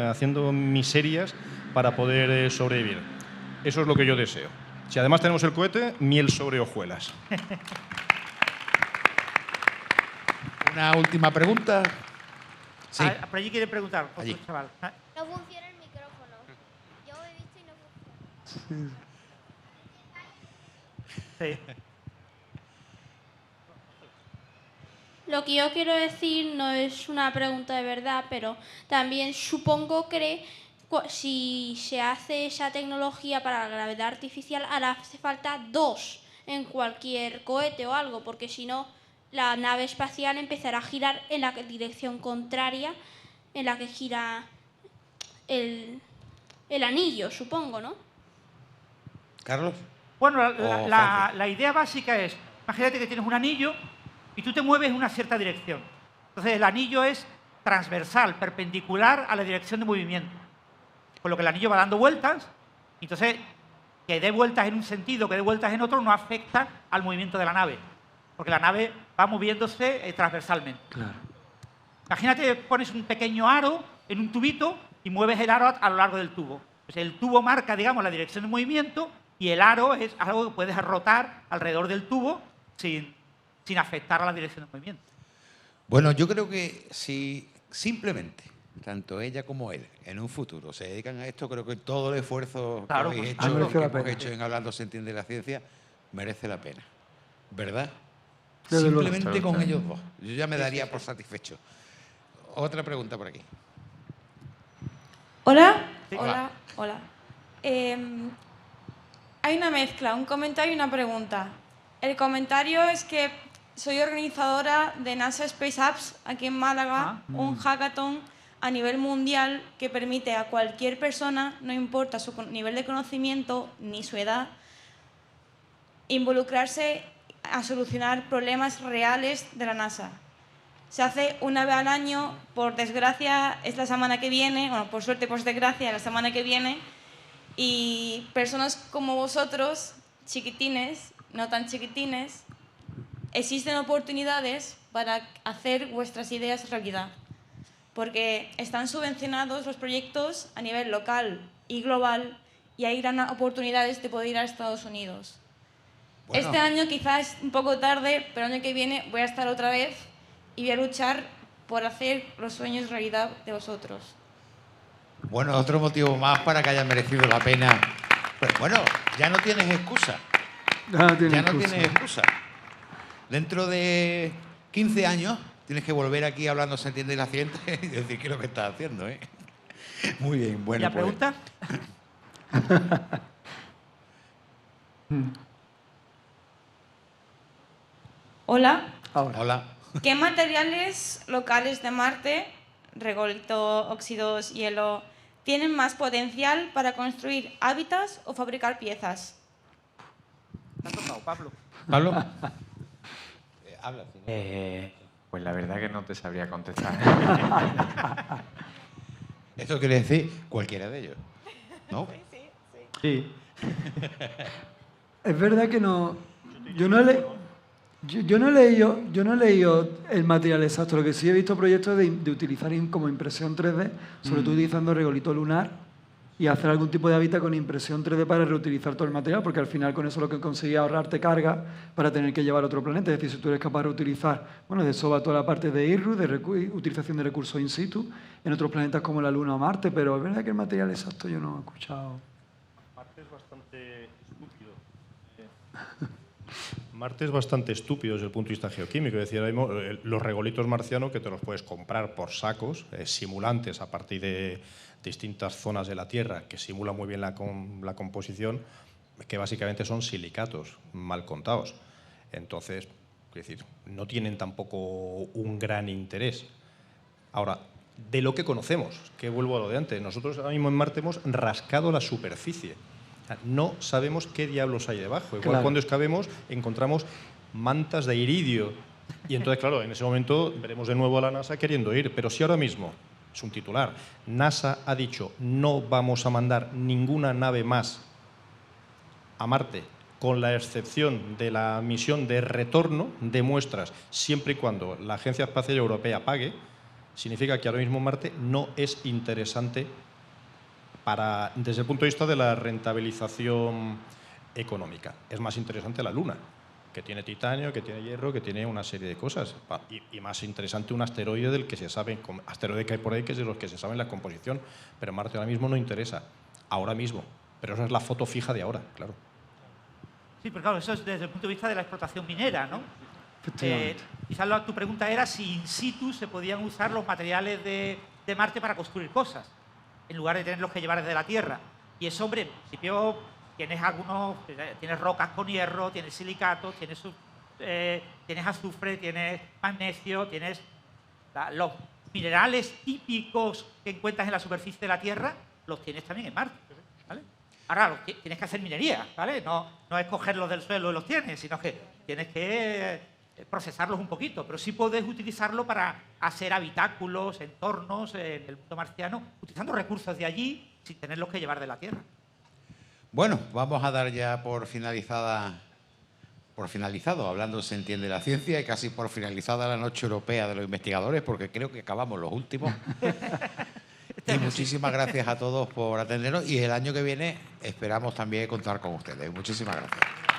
haciendo miserias para poder sobrevivir. Eso es lo que yo deseo. Si además tenemos el cohete, miel sobre hojuelas. Una última pregunta. Sí. Ah, por allí quiere preguntar, otro Allí. chaval. Ah, No funciona el micrófono. Yo he visto y no funciona. sí. Lo que yo quiero decir no es una pregunta de verdad, pero también supongo que si se hace esa tecnología para la gravedad artificial, ahora hace falta 2 en cualquier cohete o algo, porque si no, la nave espacial empezará a girar en la dirección contraria en la que gira el anillo, supongo, ¿no? Carlos. Bueno, O la idea básica es, imagínate que tienes un anillo y tú te mueves en una cierta dirección. Entonces el anillo es transversal, perpendicular a la dirección de movimiento. Por lo que el anillo va dando vueltas, y entonces que dé vueltas en un sentido, que dé vueltas en otro, no afecta al movimiento de la nave. Porque la nave va moviéndose transversalmente. Claro. Imagínate, pones un pequeño aro en un tubito y mueves el aro a lo largo del tubo. Pues el tubo marca, digamos, la dirección de movimiento y el aro es algo que puedes rotar alrededor del tubo sin afectar a la dirección de movimiento. Bueno, yo creo que si simplemente tanto ella como él en un futuro se dedican a esto, creo que todo el esfuerzo Claro, que habéis pues, hecho, merece que la hemos pena. hecho en Hablando se entiende la ciencia, merece la pena. ¿Verdad? Desde luego. Simplemente con Claro. ellos dos. Yo ya me daría por satisfecho. Otra pregunta por aquí. Hola. Sí. Hola. Hola. Hay una mezcla, un comentario y una pregunta. El comentario es que soy organizadora de NASA Space Apps aquí en Málaga, un hackathon a nivel mundial que permite a cualquier persona, no importa su nivel de conocimiento ni su edad, involucrarse a solucionar problemas reales de la NASA. Se hace una vez al año, por desgracia es la semana que viene, bueno, por suerte, por desgracia, la semana que viene, y personas como vosotros, chiquitines, no tan chiquitines, existen oportunidades para hacer vuestras ideas realidad, porque están subvencionados los proyectos a nivel local y global y hay gran oportunidades de poder ir a Estados Unidos. Bueno. Este año quizás un poco tarde, pero el año que viene voy a estar otra vez y voy a luchar por hacer los sueños realidad de vosotros. Bueno, otro motivo más para que haya merecido la pena. Pero bueno, ya no tienes excusa. Ah, tiene Ya no excusa. tienes excusa. Dentro de 15 años tienes que volver aquí Hablando se entiende la ciencia y decir qué es lo que estás haciendo, ¿eh? Muy bien, bueno. ¿Y la pues, pregunta? Hola. Ahora. Hola. ¿Qué materiales locales de Marte, regolito, óxidos, hielo, tienen más potencial para construir hábitats o fabricar piezas? Te ha tocado, Pablo. Pablo. Habla. Pues la verdad que no te sabría contestar. Esto quiere decir cualquiera de ellos, ¿no? Sí. Es verdad que no. Yo no he leído el material exacto. Lo que sí he visto proyectos de utilizar como impresión 3D, sobre todo utilizando regolito lunar y hacer algún tipo de hábitat con impresión 3D para reutilizar todo el material, porque al final con eso lo que conseguía ahorrarte carga para tener que llevar a otro planeta. Es decir, si tú eres capaz de reutilizar, bueno, de eso va toda la parte de IRRU, de utilización de recursos in situ, en otros planetas como la Luna o Marte, pero es verdad que el material exacto yo no he escuchado. Marte es bastante estúpido. Marte es bastante estúpido desde el punto de vista geoquímico. Es decir, ahora mismo, los regolitos marcianos que te los puedes comprar por sacos, simulantes a partir de distintas zonas de la Tierra, que simulan muy bien la composición, que básicamente son silicatos mal contados. Entonces, es decir, no tienen tampoco un gran interés. Ahora, de lo que conocemos, que vuelvo a lo de antes, nosotros ahora mismo en Marte hemos rascado la superficie. O sea, no sabemos qué diablos hay debajo. Igual Claro. cuando excavemos encontramos mantas de iridio. Y entonces, claro, en ese momento veremos de nuevo a la NASA queriendo ir. Pero si ahora mismo, es un titular, NASA ha dicho no vamos a mandar ninguna nave más a Marte, con la excepción de la misión de retorno de muestras, siempre y cuando la Agencia Espacial Europea pague, significa que ahora mismo Marte no es interesante desde el punto de vista de la rentabilización económica, es más interesante la Luna, que tiene titanio, que tiene hierro, que tiene una serie de cosas. Y más interesante un asteroide del que se sabe, asteroide que hay por ahí, que es de los que se sabe la composición. Pero Marte ahora mismo no interesa, ahora mismo. Pero esa es la foto fija de ahora, claro. Sí, pero claro, eso es desde el punto de vista de la explotación minera, ¿no? Efectivamente. Quizás tu pregunta era si in situ se podían usar los materiales de Marte para construir cosas, en lugar de tenerlos que llevar desde la Tierra. Y eso, hombre, en principio tienes rocas con hierro, tienes silicatos, tienes azufre, tienes magnesio, tienes los minerales típicos que encuentras en la superficie de la Tierra, los tienes también en Marte, ¿vale? Ahora, tienes que hacer minería, ¿vale? No es cogerlos del suelo y los tienes, sino que tienes que procesarlos un poquito, pero sí puedes utilizarlo para hacer habitáculos, entornos en el mundo marciano, utilizando recursos de allí sin tenerlos que llevar de la Tierra. Bueno, vamos a dar ya por finalizado, hablando se entiende la ciencia, y casi por finalizada la Noche Europea de los Investigadores, porque creo que acabamos los últimos. Y muchísimas gracias a todos por atendernos, y el año que viene esperamos también contar con ustedes. Muchísimas gracias.